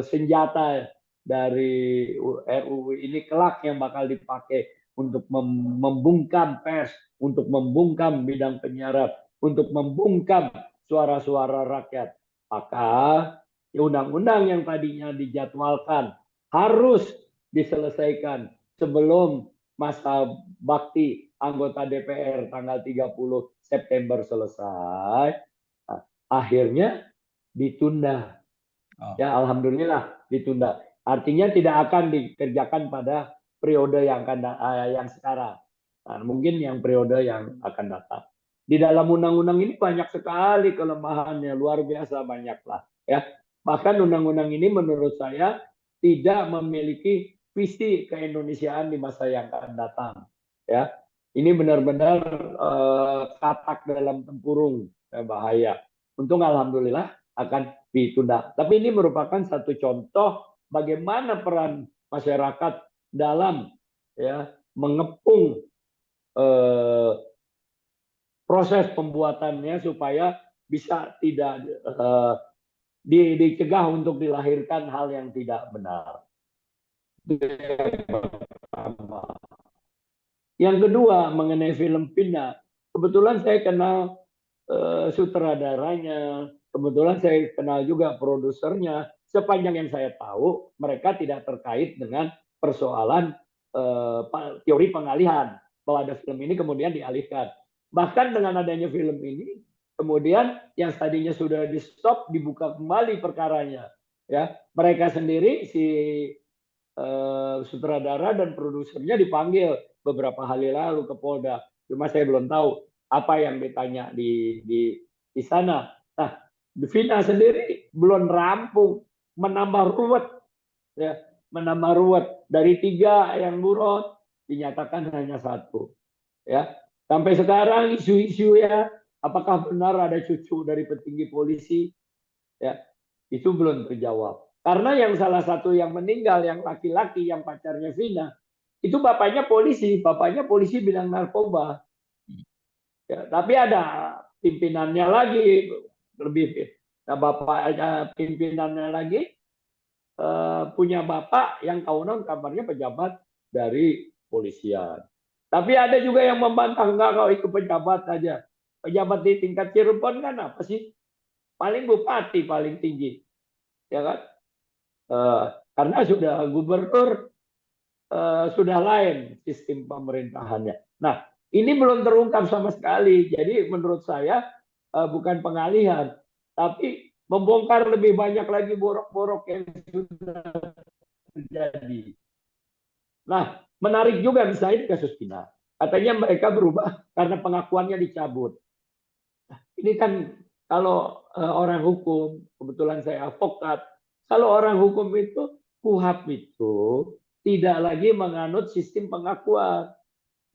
senjata dari RUU ini kelak yang bakal dipakai untuk membungkam pers, untuk membungkam bidang penyiaran, untuk membungkam suara-suara rakyat. Maka undang-undang yang tadinya dijadwalkan harus diselesaikan sebelum masa bakti anggota DPR tanggal 30 September selesai. Nah, akhirnya ditunda. Ya, alhamdulillah ditunda. Artinya tidak akan dikerjakan pada periode yang sekarang. Nah, mungkin yang periode yang akan datang. Di dalam undang-undang ini banyak sekali kelemahannya, luar biasa banyaklah, ya. Bahkan undang-undang ini menurut saya tidak memiliki visi keindonesiaan di masa yang akan datang, ya. Ini benar-benar katak dalam tempurung, bahaya. Untung alhamdulillah akan ditunda. Tapi ini merupakan satu contoh bagaimana peran masyarakat dalam mengepung proses pembuatannya supaya bisa tidak dicegah untuk dilahirkan hal yang tidak benar. Yang kedua mengenai film Vina, kebetulan saya kenal sutradaranya, kebetulan saya kenal juga produsernya. Sepanjang yang saya tahu, mereka tidak terkait dengan persoalan teori pengalihan, bahwa ada film ini kemudian dialihkan. Bahkan dengan adanya film ini, kemudian yang tadinya sudah di stop dibuka kembali perkaranya. Ya, mereka sendiri si sutradara dan produsernya dipanggil beberapa hari lalu ke Polda. Cuma saya belum tahu apa yang ditanya di sana. Nah, Vina sendiri belum rampung, menambah ruwet, ya, menambah ruwet dari 3 yang buron dinyatakan hanya 1, ya. Sampai sekarang isu-isu ya, apakah benar ada cucu dari petinggi polisi, ya, itu belum terjawab. Karena yang salah satu yang meninggal, yang laki-laki, yang pacarnya Vina, itu bapaknya polisi bidang narkoba. Ya, tapi ada pimpinannya lagi, pimpinannya lagi punya bapak yang konon kabarnya pejabat dari polisian. Tapi ada juga yang membantah, enggak, kalau itu pejabat saja. Pejabat di tingkat Cirebon kan apa sih? Paling bupati paling tinggi, ya kan? Karena sudah gubernur, sudah lain sistem pemerintahannya. Nah, ini belum terungkap sama sekali. Jadi menurut saya bukan pengalihan, tapi membongkar lebih banyak lagi borok-borok yang sudah terjadi. Nah, menarik juga misalnya di kasus Vina. Katanya mereka berubah karena pengakuannya dicabut. Ini kan kalau orang hukum, kebetulan saya advokat, kalau orang hukum itu, KUHP itu tidak lagi menganut sistem pengakuan.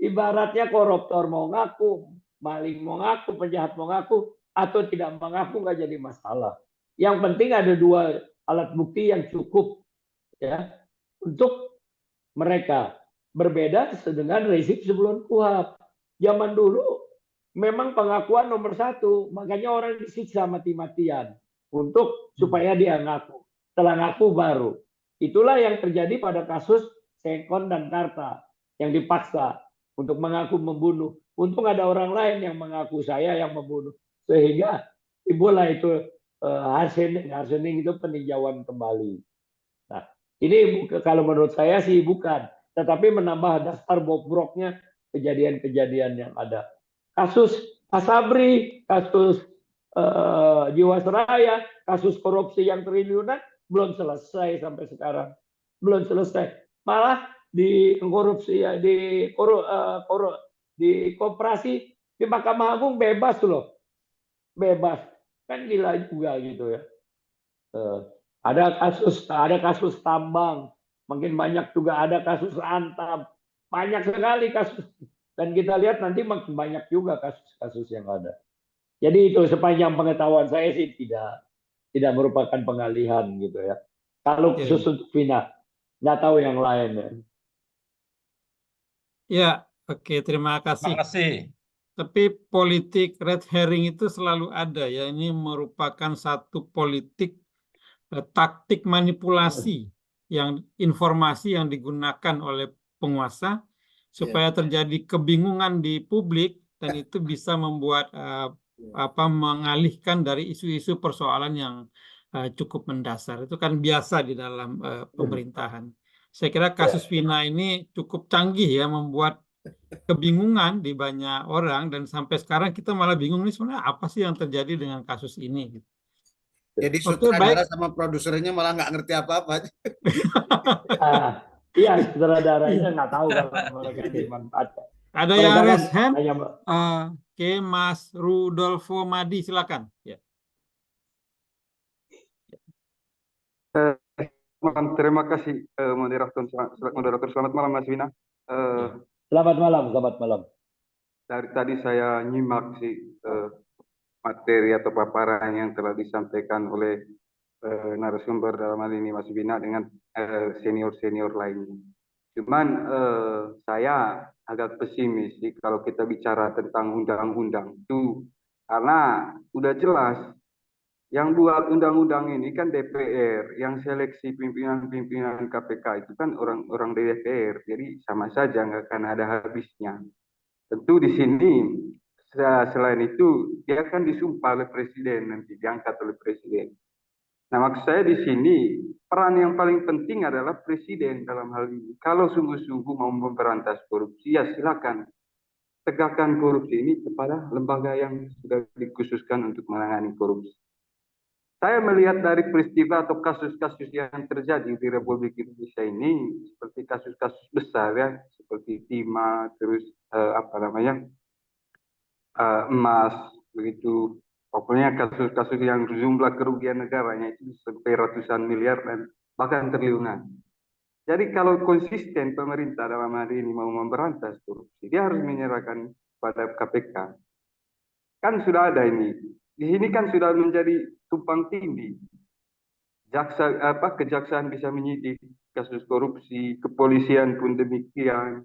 Ibaratnya koruptor mau ngaku, maling mau ngaku, penjahat mau ngaku, atau tidak mengaku nggak jadi masalah. Yang penting ada 2 alat bukti yang cukup, ya, untuk mereka. Berbeda dengan rezim sebelum KUHP. Zaman dulu memang pengakuan nomor 1, makanya orang disiksa mati-matian untuk supaya dia ngaku. Setelah ngaku baru. Itulah yang terjadi pada kasus Sengkon dan Karta yang dipaksa untuk mengaku membunuh. Untung ada orang lain yang mengaku saya yang membunuh, sehingga timbullah itu arsenik itu peninjauan kembali. Nah, ini kalau menurut saya sih bukan, tetapi menambah daftar bobroknya kejadian-kejadian yang ada. Kasus Asabri, kasus Jiwasraya, kasus korupsi yang triliunan belum selesai sampai sekarang, belum selesai. Malah di korupsi ya, di koperasi di Mahkamah Agung bebas loh, bebas, kan gila juga gitu ya. Ada kasus tambang, makin banyak juga ada kasus Antam, banyak sekali kasus, dan kita lihat nanti makin banyak juga kasus-kasus yang ada. Jadi itu sepanjang pengetahuan saya sih tidak merupakan pengalihan gitu ya. Kalau khusus untuk Vina, nggak tahu yang lain ya. Ya, oke, terima kasih. Terima kasih. Tapi politik red herring itu selalu ada ya. Ini merupakan satu politik taktik manipulasi yang informasi yang digunakan oleh penguasa supaya terjadi kebingungan di publik, dan itu bisa membuat mengalihkan dari isu-isu persoalan yang cukup mendasar. Itu kan biasa di dalam pemerintahan. Saya kira kasus Vina ini cukup canggih ya, membuat kebingungan di banyak orang, dan sampai sekarang kita malah bingung nih sebenarnya apa sih yang terjadi dengan kasus ini. Jadi sutradara sama produsernya malah nggak ngerti apa-apa. Iya, sutradaranya nggak tahu kalau mereka dimanfaatkan. Ada yang raise hand? Oke, Mas Rudolfo Madi, silakan. Ya. Terima kasih moderator. Selamat malam Mas Vina. Selamat malam. Dari tadi saya nyimak sih materi atau paparan yang telah disampaikan oleh narasumber dalam hal ini Mas Bina dengan senior-senior lainnya. Cuman saya agak pesimis sih kalau kita bicara tentang undang-undang itu, karena udah jelas yang buat undang-undang ini kan DPR, yang seleksi pimpinan-pimpinan KPK itu kan orang-orang DPR, jadi sama saja nggak akan ada habisnya. Tentu di sini selain itu dia kan disumpah oleh presiden, nanti diangkat oleh presiden. Nah, maksud saya di sini peran yang paling penting adalah presiden dalam hal ini. Kalau sungguh-sungguh mau memberantas korupsi, ya silakan tegakkan korupsi ini kepada lembaga yang sudah dikhususkan untuk menangani korupsi. Saya melihat dari peristiwa atau kasus-kasus yang terjadi di Republik Indonesia ini seperti kasus-kasus besar ya, seperti timah, terus emas, begitu. Pokoknya kasus-kasus yang jumlah kerugian negaranya itu sampai ratusan miliar dan bahkan triliunan. Jadi kalau konsisten pemerintah dalam hal ini mau memberantas korupsi, dia harus menyerahkan pada KPK. Kan sudah ada ini. Di sini kan sudah menjadi tumpang tindih. Kejaksaan bisa menyidik kasus korupsi, kepolisian pun demikian.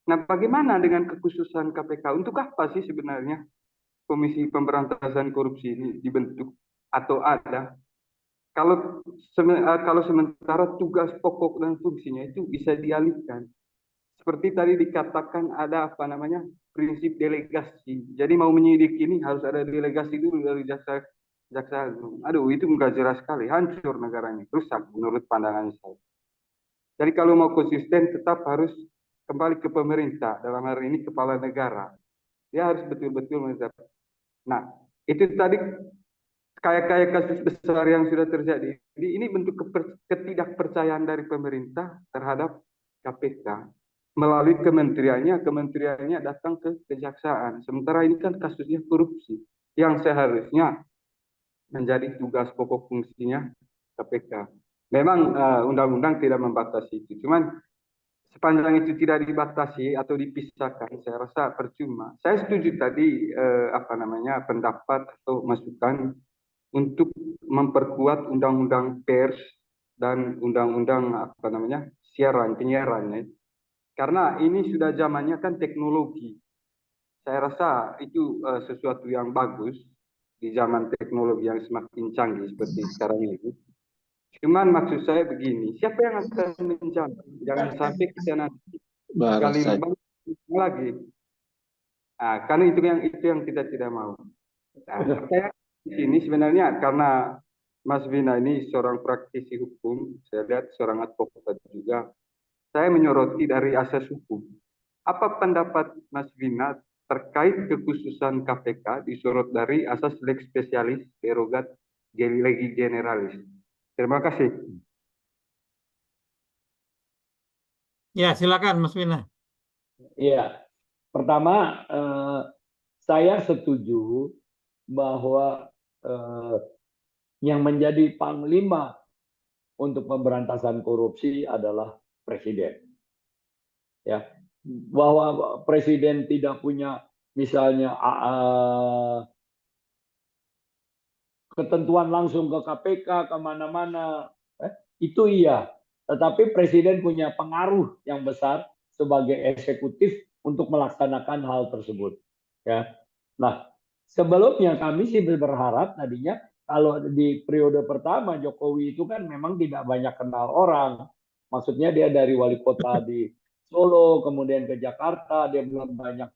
Nah, bagaimana dengan kekhususan KPK? Untuk apa sih sebenarnya Komisi Pemberantasan Korupsi ini dibentuk atau ada? Kalau sementara tugas pokok dan fungsinya itu bisa dialihkan. Seperti tadi dikatakan ada prinsip delegasi. Jadi mau menyidik ini harus ada delegasi dulu dari jaksa agung. Aduh, itu enggak jelas sekali, hancur negaranya, rusak menurut pandangan saya. Jadi kalau mau konsisten tetap harus kembali ke pemerintah, dalam hari ini kepala negara. Dia harus betul-betul menetapkan. Nah, itu tadi kayak kasus besar yang sudah terjadi. Jadi ini bentuk ketidakpercayaan dari pemerintah terhadap KPK. Melalui kementeriannya datang ke kejaksaan. Sementara ini kan kasusnya korupsi yang seharusnya menjadi tugas pokok fungsinya KPK. Memang undang-undang tidak membatasi itu. Cuman sepanjang itu tidak dibatasi atau dipisahkan, saya rasa percuma. Saya setuju tadi pendapat atau masukan untuk memperkuat undang-undang pers dan undang-undang penyiaran. Karena ini sudah zamannya kan teknologi. Saya rasa itu sesuatu yang bagus di zaman teknologi yang semakin canggih seperti sekarang ini. Cuman maksud saya begini, siapa yang akan menjamin? Jangan sampai kita nanti gali lubang lagi. Nah, karena itu yang kita tidak mau. Nah, saya di sini sebenarnya karena Mas Bina ini seorang praktisi hukum, saya lihat seorang advokat juga. Saya menyoroti dari asas hukum. Apa pendapat Mas Bina terkait kekhususan KPK disorot dari asas lex specialis derogat legi generalis? Terima kasih. Ya, silakan Mas Bina. Iya, pertama saya setuju bahwa yang menjadi panglima untuk pemberantasan korupsi adalah presiden. Ya, bahwa presiden tidak punya misalnya ketentuan langsung ke KPK kemana-mana, itu iya. Tetapi presiden punya pengaruh yang besar sebagai eksekutif untuk melaksanakan hal tersebut. Ya, nah sebelumnya kami sih berharap tadinya kalau di periode pertama Jokowi itu kan memang tidak banyak kenal orang. Maksudnya dia dari wali kota di Solo, kemudian ke Jakarta, dia belum banyak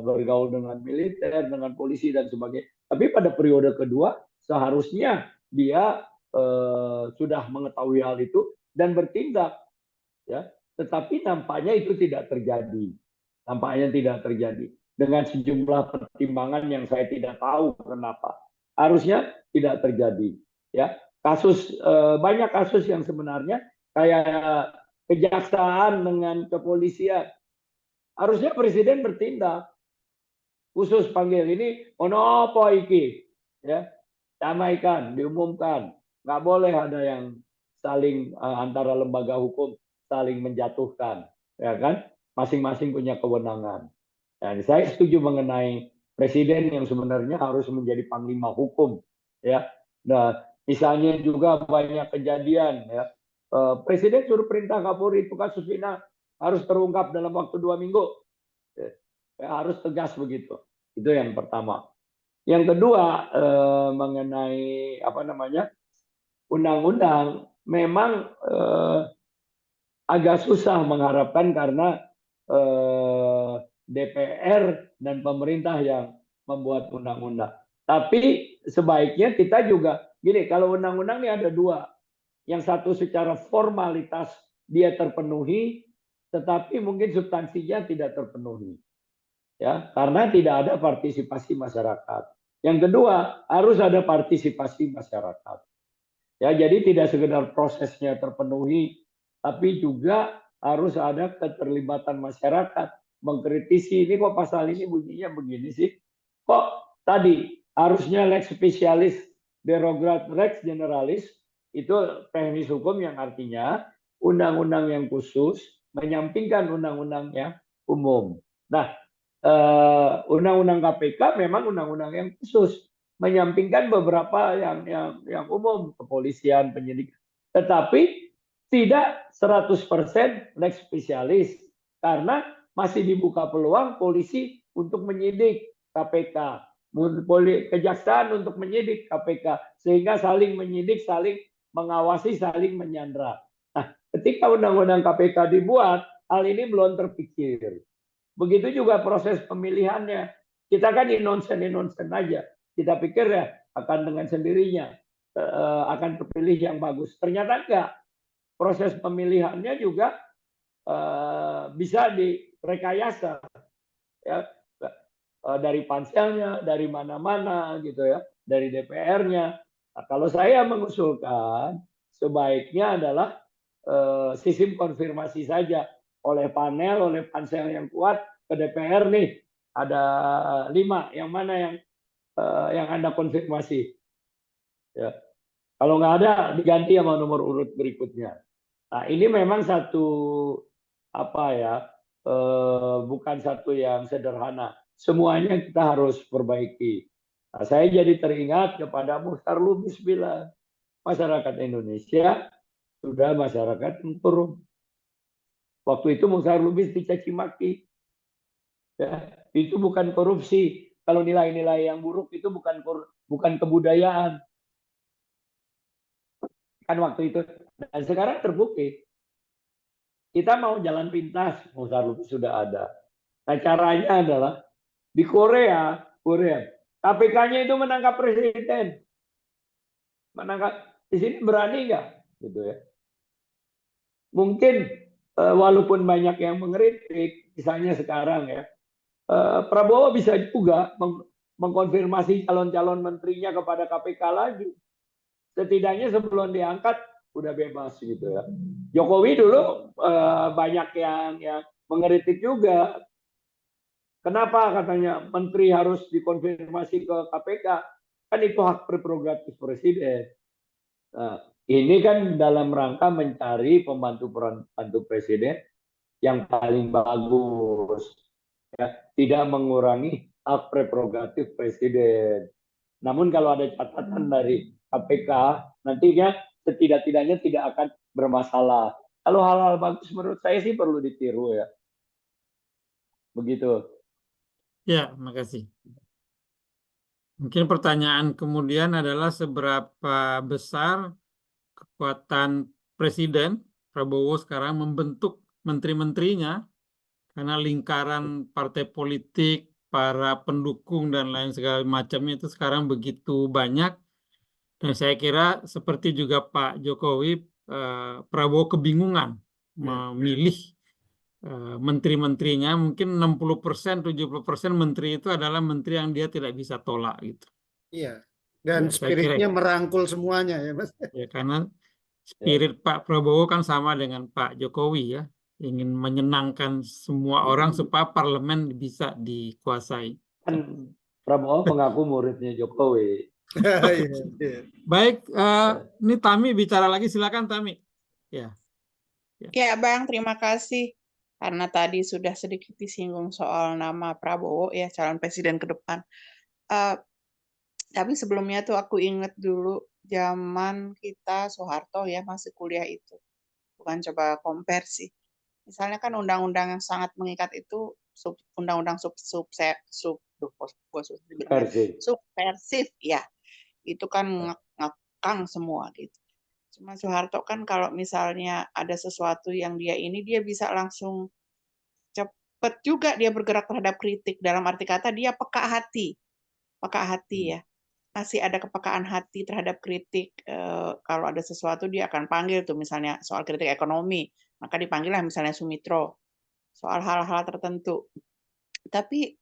bergaul dengan militer, dengan polisi dan sebagainya. Tapi pada periode kedua seharusnya dia sudah mengetahui hal itu dan bertindak, ya. Tetapi nampaknya itu tidak terjadi. Nampaknya tidak terjadi dengan sejumlah pertimbangan yang saya tidak tahu kenapa. Harusnya tidak terjadi, ya. Banyak kasus yang sebenarnya kayak kejaksaan dengan kepolisian. Harusnya presiden bertindak. Khusus panggil ini, onopo iki, ya, damaikan, diumumkan. Nggak boleh ada yang saling antara lembaga hukum saling menjatuhkan, ya kan? Masing-masing punya kewenangan. Dan saya setuju mengenai presiden yang sebenarnya harus menjadi panglima hukum, ya. Nah, misalnya juga banyak kejadian, ya. Presiden suruh perintah Kapolri itu kasus Vina harus terungkap dalam waktu 2 minggu, ya, harus tegas begitu. Itu yang pertama. Yang kedua, mengenai apa namanya undang-undang, memang agak susah mengharapkan karena DPR dan pemerintah yang membuat undang-undang. Tapi sebaiknya kita juga gini, kalau undang-undang ini ada dua. Yang satu secara formalitas dia terpenuhi, tetapi mungkin substansinya tidak terpenuhi. Ya, karena tidak ada partisipasi masyarakat. Yang kedua, harus ada partisipasi masyarakat. Ya, jadi tidak sekedar prosesnya terpenuhi, tapi juga harus ada keterlibatan masyarakat mengkritisi, ini kok pasal ini bunyinya begini sih, kok tadi harusnya lex specialis derogat lex generalis, itu teknis hukum yang artinya undang-undang yang khusus menyampingkan undang-undang yang umum. Nah, undang-undang KPK memang undang-undang yang khusus menyampingkan beberapa yang umum, kepolisian, penyidik, tetapi tidak 100% lex spesialis karena masih dibuka peluang polisi untuk menyidik KPK, kejaksaan untuk menyidik KPK, sehingga saling menyidik, saling mengawasi, saling menyandra. Nah, ketika undang-undang KPK dibuat, hal ini belum terpikir. Begitu juga proses pemilihannya. Kita kan innocent aja. Kita pikir ya akan dengan sendirinya akan terpilih yang bagus. Ternyata enggak. Proses pemilihannya juga bisa direkayasa, ya, dari panselnya, dari mana-mana gitu ya, dari DPR-nya. Nah, kalau saya mengusulkan sebaiknya adalah sistem konfirmasi saja oleh panel, oleh pansel yang kuat ke DPR nih ada 5, yang mana yang Anda konfirmasi, ya. Kalau nggak ada diganti sama nomor urut berikutnya. Nah, ini memang satu bukan satu yang sederhana. Semuanya kita harus perbaiki. Nah, saya jadi teringat kepada Mukhtar Lubis bilang, masyarakat Indonesia sudah masyarakat yang korup. Waktu itu Mukhtar Lubis dicaci maki. Ya, itu bukan korupsi. Kalau nilai-nilai yang buruk itu bukan kebudayaan. Kan waktu itu. Dan sekarang terbukti. Kita mau jalan pintas, Mukhtar Lubis sudah ada. Nah, caranya adalah di Korea, KPK-nya itu menangkap presiden. Di sini berani nggak? Gitu ya. Mungkin walaupun banyak yang mengkritik, misalnya sekarang ya, Prabowo bisa juga mengkonfirmasi calon-calon menterinya kepada KPK lagi. Setidaknya sebelum diangkat udah bebas gitu ya. Jokowi dulu banyak yang mengkritik juga. Kenapa katanya menteri harus dikonfirmasi ke KPK? Kan itu hak prerogatif presiden. Nah, ini kan dalam rangka mencari pembantu presiden yang paling bagus. Ya, tidak mengurangi hak prerogatif presiden. Namun kalau ada catatan dari KPK, nantinya setidak-tidaknya tidak akan bermasalah. Kalau hal-hal bagus menurut saya sih perlu ditiru ya. Begitu. Ya, makasih. Mungkin pertanyaan kemudian adalah seberapa besar kekuatan Presiden Prabowo sekarang membentuk menteri-menterinya, karena lingkaran partai politik, para pendukung dan lain segala macamnya itu sekarang begitu banyak. Dan saya kira seperti juga Pak Jokowi, Prabowo kebingungan memilih menteri-menterinya. Mungkin 60%, 70% menteri itu adalah menteri yang dia tidak bisa tolak gitu. Iya. Dan ya, spiritnya merangkul semuanya ya, Mas. Ya, karena spirit Pak Prabowo kan sama dengan Pak Jokowi ya, ingin menyenangkan semua orang supaya parlemen bisa dikuasai. Kan Prabowo mengaku muridnya Jokowi. Baik, ini Tami bicara lagi, silakan Tami. Ya. Ya, Bang, terima kasih. karena tadi sudah sedikit disinggung soal nama Prabowo ya calon presiden ke depan. Tapi sebelumnya tuh aku inget dulu zaman kita Soeharto ya masih kuliah itu. Bukan coba compare sih. Misalnya kan undang-undang yang sangat mengikat itu undang-undang subversif ya. Itu kan ngekang semua gitu. Cuma Soeharto kan kalau misalnya ada sesuatu yang dia bisa langsung cepet juga dia bergerak terhadap kritik. Dalam arti kata dia peka hati ya. Masih ada kepekaan hati terhadap kritik. Kalau ada sesuatu dia akan panggil tuh misalnya soal kritik ekonomi, maka dipanggillah misalnya Sumitro soal hal-hal tertentu. Tapi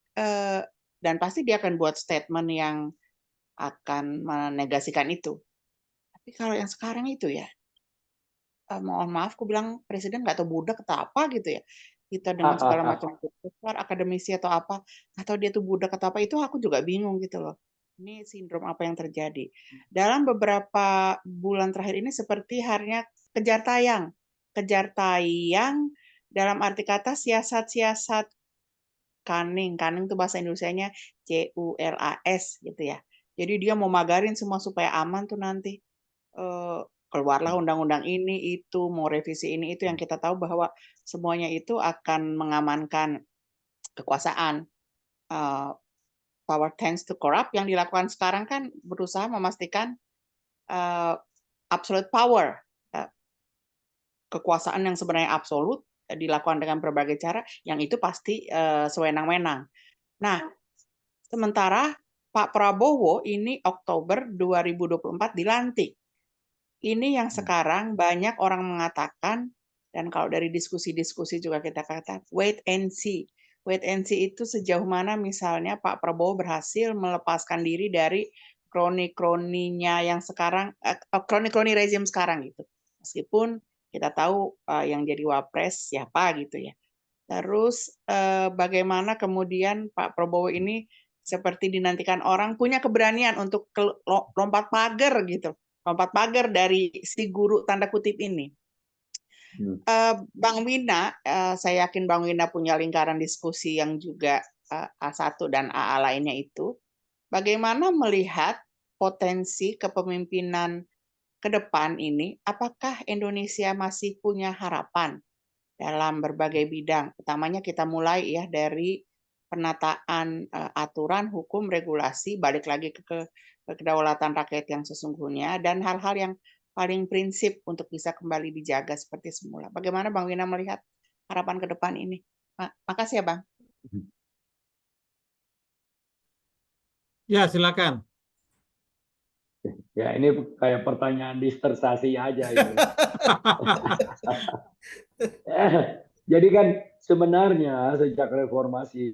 dan pasti dia akan buat statement yang akan menegasikan itu. Tapi kalau yang sekarang itu ya, mohon maaf, aku bilang presiden nggak tahu budak atau apa gitu ya. Kita dengan segala macam akademisi atau apa, atau dia tuh budak atau apa, itu aku juga bingung gitu loh. Ini sindrom apa yang terjadi. Dalam beberapa bulan terakhir ini seperti halnya kejar tayang. Kejar tayang dalam arti kata siasat-siasat cunning. Cunning itu bahasa Indonesianya CULAS gitu ya. Jadi dia mau magarin semua supaya aman tuh nanti. Keluarlah undang-undang ini, itu, mau revisi ini, itu yang kita tahu bahwa semuanya itu akan mengamankan kekuasaan. Power tends to corrupt yang dilakukan sekarang kan berusaha memastikan absolute power, kekuasaan yang sebenarnya absolut dilakukan dengan berbagai cara, yang itu pasti sewenang-wenang. Nah, sementara Pak Prabowo ini Oktober 2024 dilantik. Ini yang sekarang banyak orang mengatakan, dan kalau dari diskusi-diskusi juga kita katakan, wait and see. Wait and see itu sejauh mana misalnya Pak Prabowo berhasil melepaskan diri dari kroni-kroninya yang sekarang, kroni-kroni rezim sekarang gitu. Meskipun kita tahu yang jadi wapres siapa gitu ya. Terus bagaimana kemudian Pak Prabowo ini seperti dinantikan orang punya keberanian untuk lompat pagar gitu. Lompat pagar dari si guru tanda kutip ini. Bang Wina, saya yakin Bang Wina punya lingkaran diskusi yang juga A1 dan AA lainnya itu. Bagaimana melihat potensi kepemimpinan ke depan ini? Apakah Indonesia masih punya harapan dalam berbagai bidang? Utamanya kita mulai ya dari penataan aturan, hukum, regulasi, balik lagi ke kedaulatan rakyat yang sesungguhnya, dan hal-hal yang paling prinsip untuk bisa kembali dijaga seperti semula. Bagaimana Bang Wina melihat harapan ke depan ini? Makasih ya Bang. Ya, silakan. Ya, ini kayak pertanyaan disertasi aja ini. Jadi kan sebenarnya sejak reformasi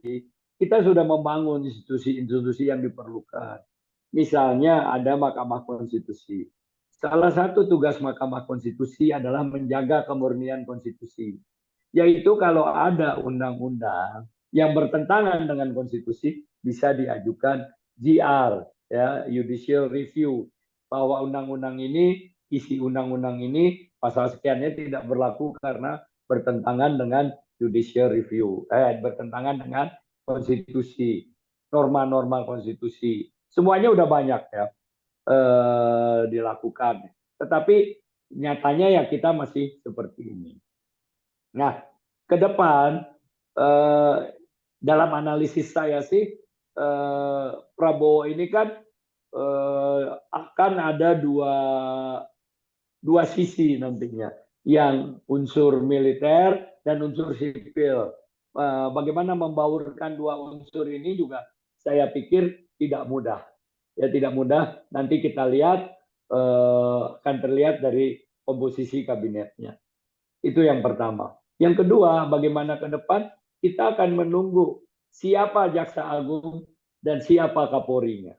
kita sudah membangun institusi-institusi yang diperlukan. Misalnya ada Mahkamah Konstitusi. Salah satu tugas Mahkamah Konstitusi adalah menjaga kemurnian konstitusi. Yaitu kalau ada undang-undang yang bertentangan dengan konstitusi bisa diajukan JR, ya, judicial review, bahwa undang-undang ini, isi undang-undang ini pasal sekiannya tidak berlaku karena bertentangan dengan judicial review, bertentangan dengan konstitusi, norma-norma konstitusi. Semuanya udah banyak ya dilakukan. Tetapi nyatanya ya kita masih seperti ini. Nah, ke depan dalam analisis saya sih Prabowo ini kan akan ada dua sisi nantinya, yang unsur militer dan unsur sipil. Bagaimana membaurkan dua unsur ini juga saya pikir tidak mudah. Ya tidak mudah, nanti kita lihat akan terlihat dari komposisi kabinetnya. Itu yang pertama. Yang kedua, bagaimana ke depan kita akan menunggu siapa Jaksa Agung dan siapa Kapolrinya.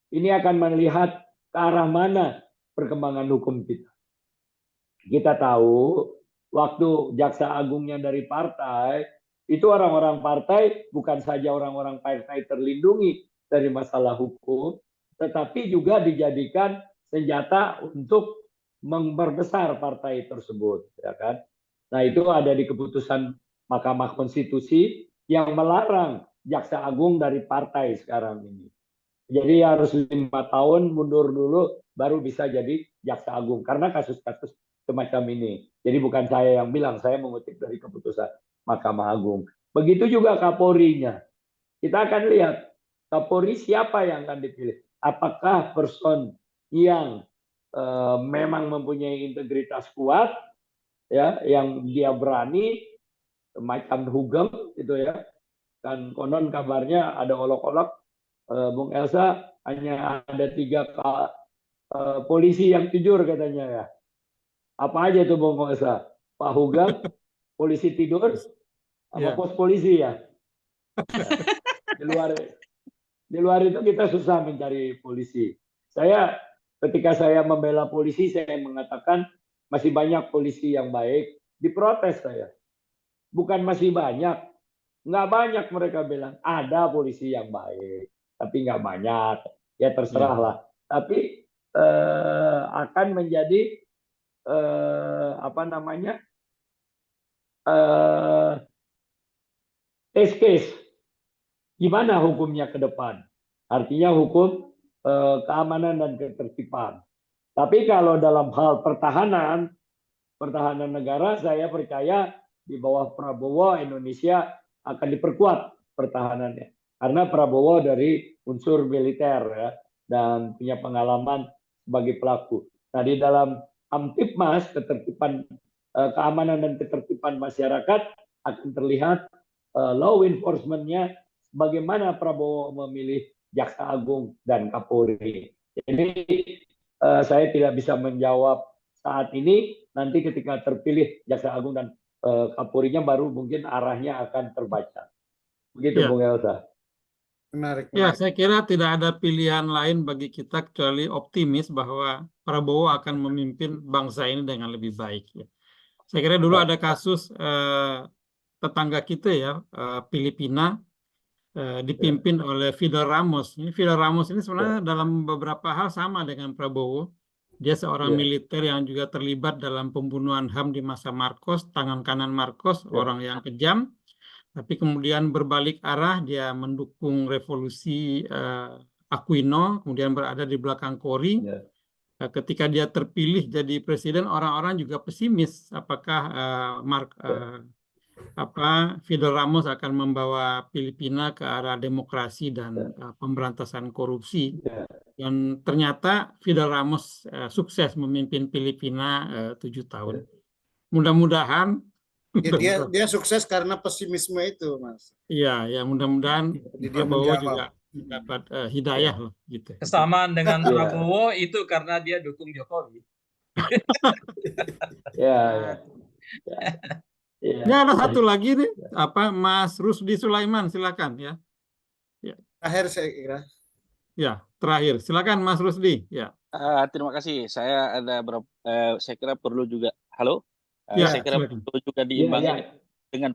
Ini akan melihat ke arah mana perkembangan hukum kita. Kita tahu waktu Jaksa Agungnya dari partai, itu orang-orang partai bukan saja orang-orang partai terlindungi dari masalah hukum, tetapi juga dijadikan senjata untuk memperbesar partai tersebut, ya kan? Nah, itu ada di keputusan Mahkamah Konstitusi yang melarang Jaksa Agung dari partai sekarang ini. Jadi harus 5 tahun mundur dulu baru bisa jadi Jaksa Agung karena kasus-kasus semacam ini. Jadi bukan saya yang bilang, saya mengutip dari keputusan Mahkamah Agung. Begitu juga Kapolrinya. Kita akan lihat Kapolri siapa yang akan dipilih. Apakah person yang memang mempunyai integritas kuat, ya, yang dia berani, macam Hugeng gitu ya. Kan konon kabarnya ada olok-olok, Bung Elsa hanya ada 3 polisi yang jujur katanya ya. Apa aja tuh Bung Elsa? Pak Hugeng, polisi tidur, sama pos polisi ya. Di luar itu kita susah mencari polisi. Ketika saya membela polisi, saya mengatakan masih banyak polisi yang baik. Diprotes saya. Bukan masih banyak. Nggak banyak mereka bilang. Ada polisi yang baik. Tapi nggak banyak. Ya terserah lah. Tapi akan menjadi test case. Gimana hukumnya ke depan? Artinya hukum keamanan dan ketertiban. Tapi kalau dalam hal pertahanan negara, saya percaya di bawah Prabowo Indonesia akan diperkuat pertahanannya. Karena Prabowo dari unsur militer ya, dan punya pengalaman sebagai pelaku. Nah, di dalam Kamtipmas, keamanan dan ketertiban masyarakat akan terlihat law enforcement-nya bagaimana Prabowo memilih Jaksa Agung dan Kapolri. Jadi saya tidak bisa menjawab saat ini, nanti ketika terpilih Jaksa Agung dan Kapolrinya baru mungkin arahnya akan terbaca. Begitu Bung Elsa. Menarik. Ya, saya kira tidak ada pilihan lain bagi kita kecuali optimis bahwa Prabowo akan memimpin bangsa ini dengan lebih baik. Ya. Saya kira dulu ada kasus tetangga kita ya, Filipina, dipimpin oleh Fidel Ramos. Fidel Ramos ini sebenarnya dalam beberapa hal sama dengan Prabowo. Dia seorang militer yang juga terlibat dalam pembunuhan HAM di masa Marcos, tangan kanan Marcos, orang yang kejam. Tapi kemudian berbalik arah, dia mendukung revolusi Aquino, kemudian berada di belakang Kori. Ketika dia terpilih jadi presiden, orang-orang juga pesimis apakah Fidel Ramos akan membawa Filipina ke arah demokrasi dan pemberantasan korupsi. Dan ternyata Fidel Ramos sukses memimpin Filipina 7 tahun. Mudah-mudahan dia sukses karena pesimisme itu, Mas. Iya, ya mudah-mudahan Prabowo juga dapat hidayah loh, gitu. Kesamaan dengan Prabowo itu karena dia dukung Jokowi. Ini ada satu lagi nih, Mas Rusdi Sulaiman, silakan ya. Terakhir saya kira. Ya, terakhir. Silakan Mas Rusdi. Ya. Terima kasih. Saya ada saya kira perlu juga. Halo. Saya kira perlu juga diimbangi dengan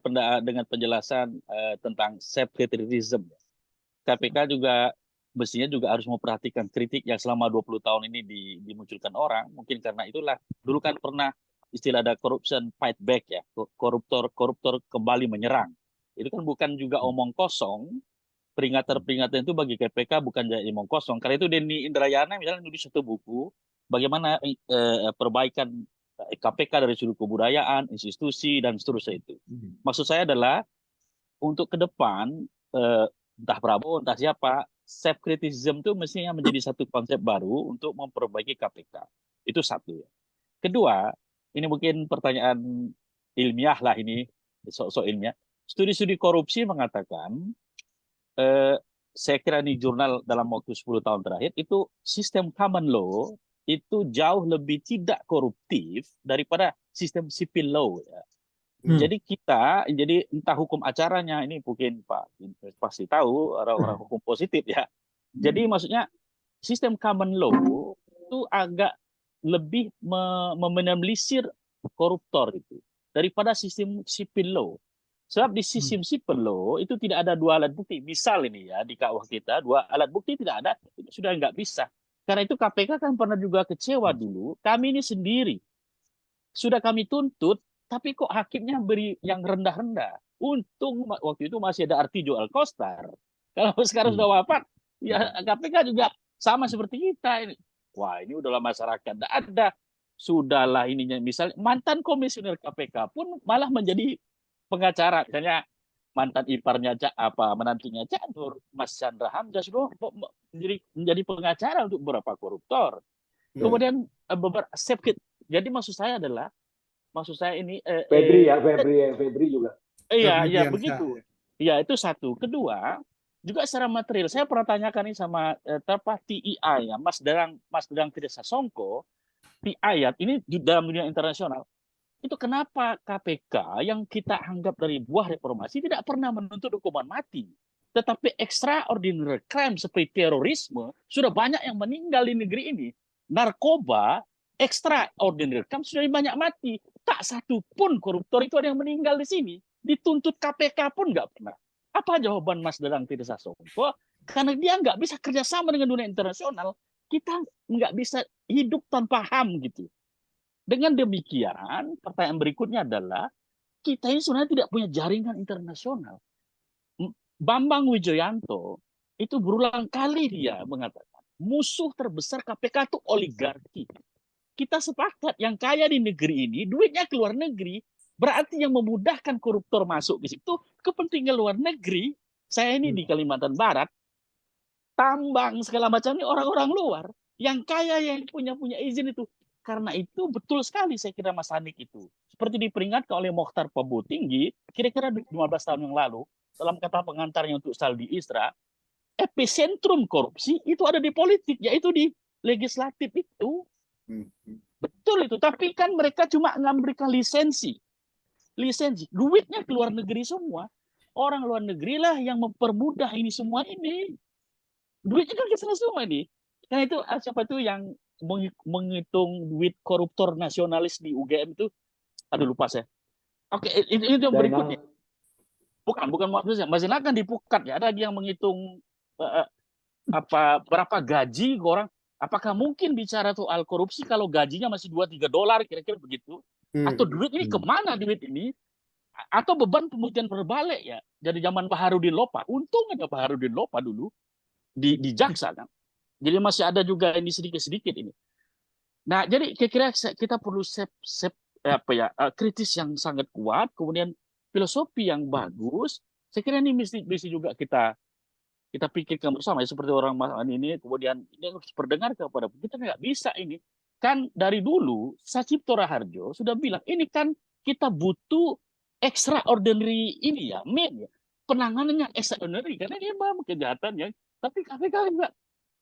penjelasan tentang self-criticism. KPK juga mestinya juga harus memperhatikan kritik yang selama 20 tahun ini dimunculkan orang. Mungkin karena itulah dulu kan pernah istilah ada corruption fight back ya, koruptor kembali menyerang. Itu kan bukan juga omong kosong. Peringatan itu bagi KPK bukan jadi omong kosong. Karena itu Denny Indrayana misalnya nulis satu buku bagaimana perbaikan KPK dari sudut kebudayaan, institusi, dan seterusnya itu. Maksud saya adalah untuk ke depan, entah Prabowo, entah siapa, self-criticism itu mestinya menjadi satu konsep baru untuk memperbaiki KPK. Itu satu. Kedua, ini mungkin pertanyaan ilmiah lah ini, sok-sok ilmiah. Studi-studi korupsi mengatakan, saya kira ini jurnal dalam waktu 10 tahun terakhir, itu sistem common law itu jauh lebih tidak koruptif daripada sistem civil law ya. Jadi jadi entah hukum acaranya, ini mungkin Pak pasti tahu orang-orang hukum positif ya. Jadi maksudnya sistem common law itu agak lebih meminimalisir koruptor itu daripada sistem civil law. Sebab di sistem civil law itu tidak ada 2 alat bukti. Misal ini ya di KUH kita 2 alat bukti tidak ada, itu sudah nggak bisa. Karena itu KPK kan pernah juga kecewa dulu. Kami ini sendiri sudah kami tuntut tapi kok hakimnya beri yang rendah-rendah. Untung waktu itu masih ada Artijo Alkostar. Kalau sekarang sudah wafat, ya KPK juga sama seperti kita ini. Wah, ini udahlah masyarakat. Tidak ada. Sudahlah ininya. Misalnya mantan komisioner KPK pun malah menjadi pengacara. Misalnya mantan iparnya menantunya Cak Nur, Mas Chandra Hamzah sudah menjadi pengacara untuk beberapa koruptor. Kemudian beberapa jadi maksud saya ini Febri juga. Iya begitu. Ya itu satu. Kedua, juga secara material saya pernah tanyakan ini sama TIA ya, Mas Dedang Tirta Songko, TIA ini dalam dunia internasional. Itu kenapa KPK yang kita anggap dari buah reformasi tidak pernah menuntut hukuman mati. Tetapi extraordinary crime seperti terorisme sudah banyak yang meninggal di negeri ini. Narkoba, extraordinary crime sudah banyak mati. Tak satu pun koruptor itu ada yang meninggal di sini. Dituntut KPK pun nggak pernah. Apa jawaban Mas Dedang Tirta Songko? Karena dia nggak bisa kerjasama dengan dunia internasional. Kita nggak bisa hidup tanpa HAM gitu. Dengan demikian, pertanyaan berikutnya adalah kita ini sebenarnya tidak punya jaringan internasional. Bambang Wijoyanto itu berulang kali dia mengatakan musuh terbesar KPK itu oligarki. Kita sepakat yang kaya di negeri ini duitnya ke luar negeri, berarti yang memudahkan koruptor masuk ke situ kepentingan luar negeri. Saya ini di Kalimantan Barat, tambang segala macam ini orang-orang luar, yang kaya yang punya izin itu. Karena itu betul sekali saya kira Mas Hanik itu. Seperti diperingatkan oleh Mokhtar Pabo Tinggi, kira-kira 15 tahun yang lalu, dalam kata pengantarnya untuk Saldi Isra, epicentrum korupsi itu ada di politik, yaitu di legislatif itu. Betul itu, tapi kan mereka cuma memberikan lisensi. Duitnya ke luar negeri semua. Orang luar negeri lah yang mempermudah ini semua ini. Duitnya kan ke sana semua ini. Karena itu siapa itu yang menghitung duit koruptor nasionalis di UGM itu, aduh lupa saya. Oke, itu yang berikutnya. Bukan maksudnya, masih akan dipukat ya. Ada yang menghitung berapa gaji orang. Apakah mungkin bicara soal korupsi kalau gajinya masih $2-3 kira-kira begitu? Atau duit ini kemana duit ini? Atau beban pembuktian berbalik ya? Jadi zaman Pak Harudin Lopa. Untung ada Pak Harudin Lopa dulu di Jaksa kan. Jadi masih ada juga ini sedikit-sedikit ini. Nah, jadi kira-kira kita perlu kritis yang sangat kuat, kemudian filosofi yang bagus. Saya kira ini mesti juga kita pikirkan bersama ya, seperti orang Mas ini, kemudian ini harus berdengar kepada kita. Nggak bisa ini. Kan dari dulu Sacipto Raharjo sudah bilang ini kan kita butuh extraordinary ini ya, penanganannya extraordinary karena dia memang kejahatan ya. Tapi KPK juga.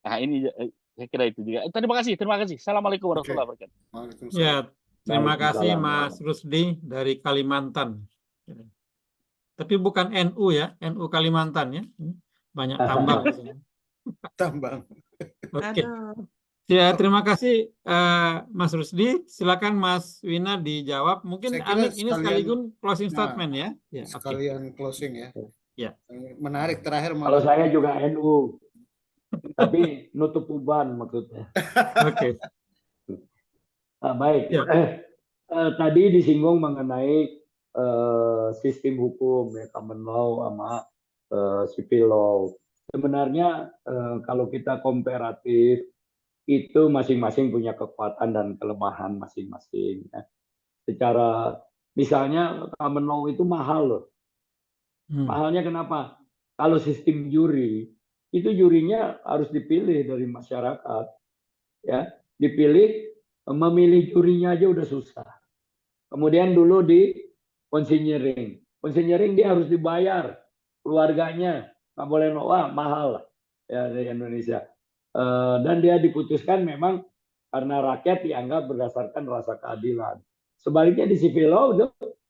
Nah ini saya kira itu juga. Terima kasih. Assalamualaikum warahmatullahi wabarakatuh. Ya, terima kasih Mas Rusdi dari Kalimantan. Tapi bukan NU ya, NU Kalimantan ya. Banyak tambang di sini. Tambang. Oke. Ya, terima kasih Mas Rusdi. Silakan Mas Wina dijawab. Mungkin Anik ini sekaligus closing statement ya. Sekalian closing ya. Ya. Menarik terakhir. Kalau saya juga NU. Tapi nutup uban maksudnya. Oke. Baik. Ya. Tadi disinggung mengenai sistem hukum ya, common law sama civil law. Sebenarnya kalau kita komparatif itu masing-masing punya kekuatan dan kelemahan masing-masing. Ya. Secara misalnya common law itu mahal loh. Mahalnya kenapa? Kalau sistem juri itu jurinya harus dipilih dari masyarakat, ya, memilih jurinya aja udah susah. Kemudian dulu di konsinyering dia harus dibayar keluarganya, nggak boleh mahal ya di Indonesia. Dan dia diputuskan memang karena rakyat dianggap berdasarkan rasa keadilan. Sebaliknya di civil law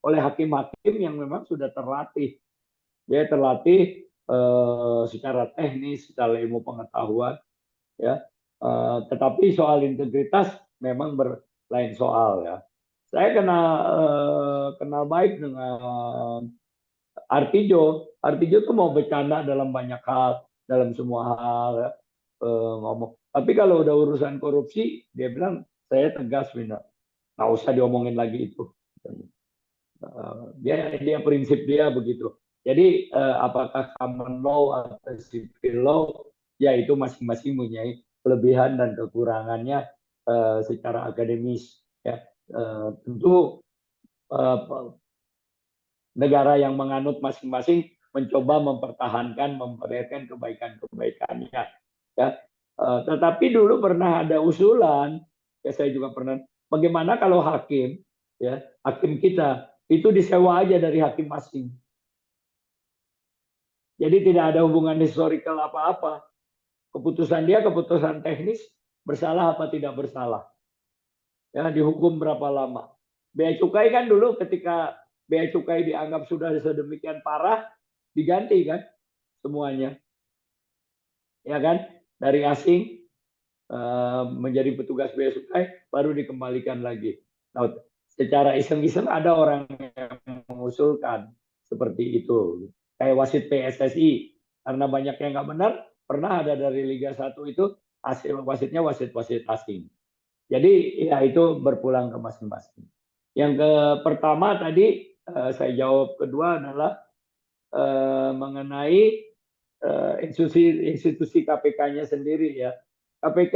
oleh hakim-hakim yang memang sudah terlatih, dia terlatih secara teknis, secara ilmu pengetahuan, ya. Tetapi soal integritas memang lain soal ya. Saya kenal baik dengan Artijo. Artijo tuh mau bercanda dalam banyak hal, dalam semua hal ya, ngomong. Tapi kalau udah urusan korupsi, dia bilang saya tegas, Wina. Nggak usah diomongin lagi itu. Dia prinsip dia begitu. Jadi apakah common law atau civil law, ya itu masing-masing punya kelebihan dan kekurangannya secara akademis. Ya, tentu negara yang menganut masing-masing mencoba mempertahankan, memperlihatkan kebaikan-kebaikannya. Ya, tetapi dulu pernah ada usulan, ya saya juga pernah. Bagaimana kalau hakim, ya hakim kita itu disewa aja dari hakim asing. Jadi tidak ada hubungan historical apa-apa. Keputusan dia keputusan teknis, bersalah apa tidak bersalah. Ya, dihukum berapa lama. Bea cukai kan dulu ketika bea cukai dianggap sudah sedemikian parah, diganti kan semuanya. Ya kan? Dari asing menjadi petugas bea cukai baru dikembalikan lagi. Nah, secara iseng-iseng ada orang yang mengusulkan seperti itu. Kayak wasit PSSI, karena banyak yang nggak benar, pernah ada dari Liga 1 itu hasil wasitnya wasit-wasit asing. Jadi ya itu berpulang ke masing-masing. Yang pertama tadi saya jawab, kedua adalah mengenai institusi KPK-nya sendiri ya. KPK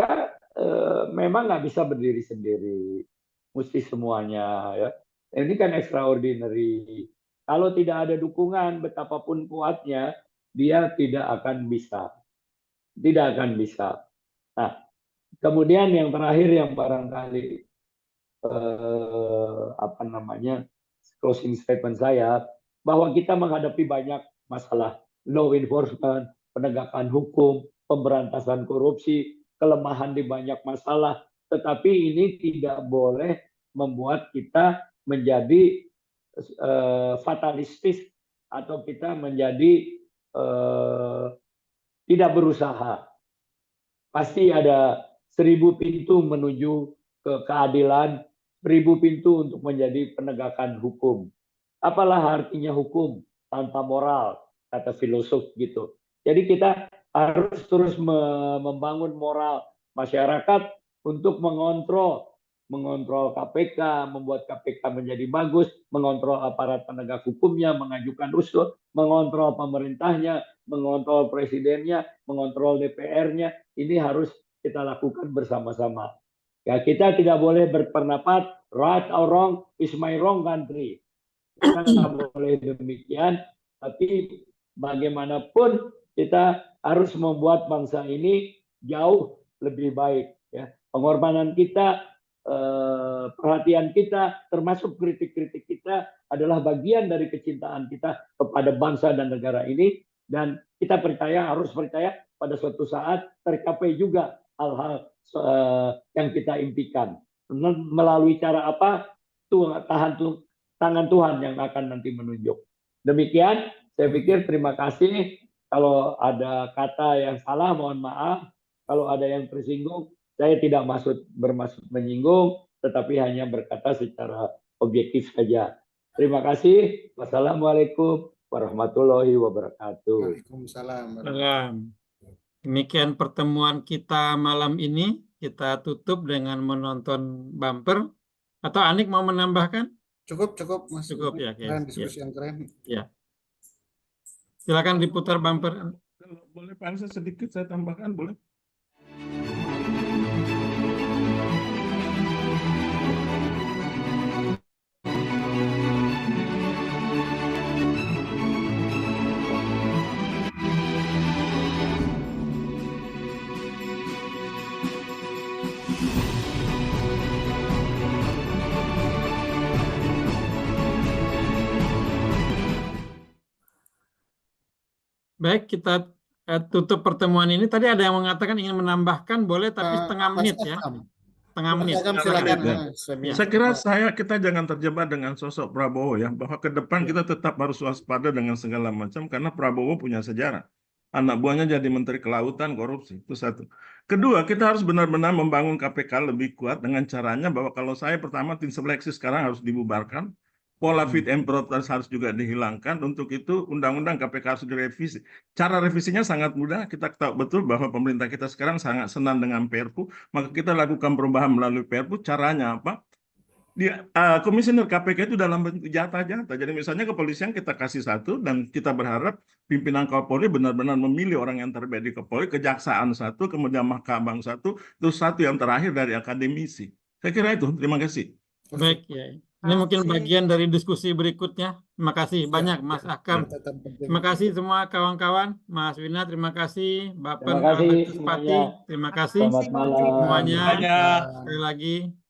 memang nggak bisa berdiri sendiri, mesti semuanya ya. Ini kan extraordinary. Kalau tidak ada dukungan betapapun kuatnya, dia tidak akan bisa. Tidak akan bisa. Nah, kemudian yang terakhir yang barangkali closing statement saya, bahwa kita menghadapi banyak masalah law enforcement, penegakan hukum, pemberantasan korupsi, kelemahan di banyak masalah, tetapi ini tidak boleh membuat kita menjadi fatalistis atau kita menjadi tidak berusaha. Pasti ada 1000 pintu menuju ke keadilan, 1000 pintu untuk menjadi penegakan hukum. Apalah artinya hukum tanpa moral, kata filosof gitu. Jadi kita harus terus membangun moral masyarakat untuk mengontrol KPK, membuat KPK menjadi bagus, mengontrol aparat penegak hukumnya, mengajukan usul, mengontrol pemerintahnya, mengontrol presidennya, mengontrol DPR-nya. Ini harus kita lakukan bersama-sama. Ya, kita tidak boleh berpendapat right or wrong is my wrong country. Kita nggak boleh demikian, tapi bagaimanapun kita harus membuat bangsa ini jauh lebih baik. Ya. Pengorbanan kita, perhatian kita, termasuk kritik-kritik kita adalah bagian dari kecintaan kita kepada bangsa dan negara ini, dan kita harus percaya pada suatu saat tercapai juga hal-hal yang kita impikan. Melalui cara apa? Tangan Tuhan yang akan nanti menunjuk. Demikian, saya pikir terima kasih. Kalau ada kata yang salah, mohon maaf. Kalau ada yang tersinggung, saya tidak bermaksud menyinggung, tetapi hanya berkata secara objektif saja. Terima kasih. Wassalamualaikum warahmatullahi wabarakatuh. Waalaikumsalam. Demikian pertemuan kita malam ini. Kita tutup dengan menonton bumper. Atau Anik mau menambahkan? Cukup Mas. Cukup ya. Keren, diskusi yang keren. Ya. Silakan diputar bumper. Kalau boleh Pak Ansa sedikit saya tambahkan, boleh? Baik, kita tutup pertemuan ini. Tadi ada yang mengatakan ingin menambahkan, boleh, tapi setengah menit ya. Setengah menit. Saya kira kita jangan terjebak dengan sosok Prabowo ya, bahwa ke depan kita tetap harus waspada dengan segala macam, karena Prabowo punya sejarah. Anak buahnya jadi Menteri Kelautan korupsi, itu satu. Kedua, kita harus benar-benar membangun KPK lebih kuat dengan caranya bahwa kalau saya pertama tim seleksi sekarang harus dibubarkan, pola fit and proper harus juga dihilangkan. Untuk itu undang-undang KPK harus direvisi. Cara revisinya sangat mudah. Kita tahu betul bahwa pemerintah kita sekarang sangat senang dengan Perpu, maka kita lakukan perubahan melalui Perpu. Caranya apa? Komisioner KPK itu dalam bentuk jatah-jatah. Jadi misalnya kepolisian kita kasih satu dan kita berharap pimpinan Kapolri benar-benar memilih orang yang terbaik di Kapolri, kejaksaan satu, kemudian Mahkamah satu, terus satu yang terakhir dari akademisi. Saya kira itu. Terima kasih. Baik, ya. Ini mungkin bagian dari diskusi berikutnya. Terima kasih banyak Mas Akam. Terima kasih semua kawan-kawan. Mas Wina, terima kasih. Bapak Terima kasih Albertus Pati, semuanya. terima kasih Selamat malam. semuanya. Banyak. Sekali lagi.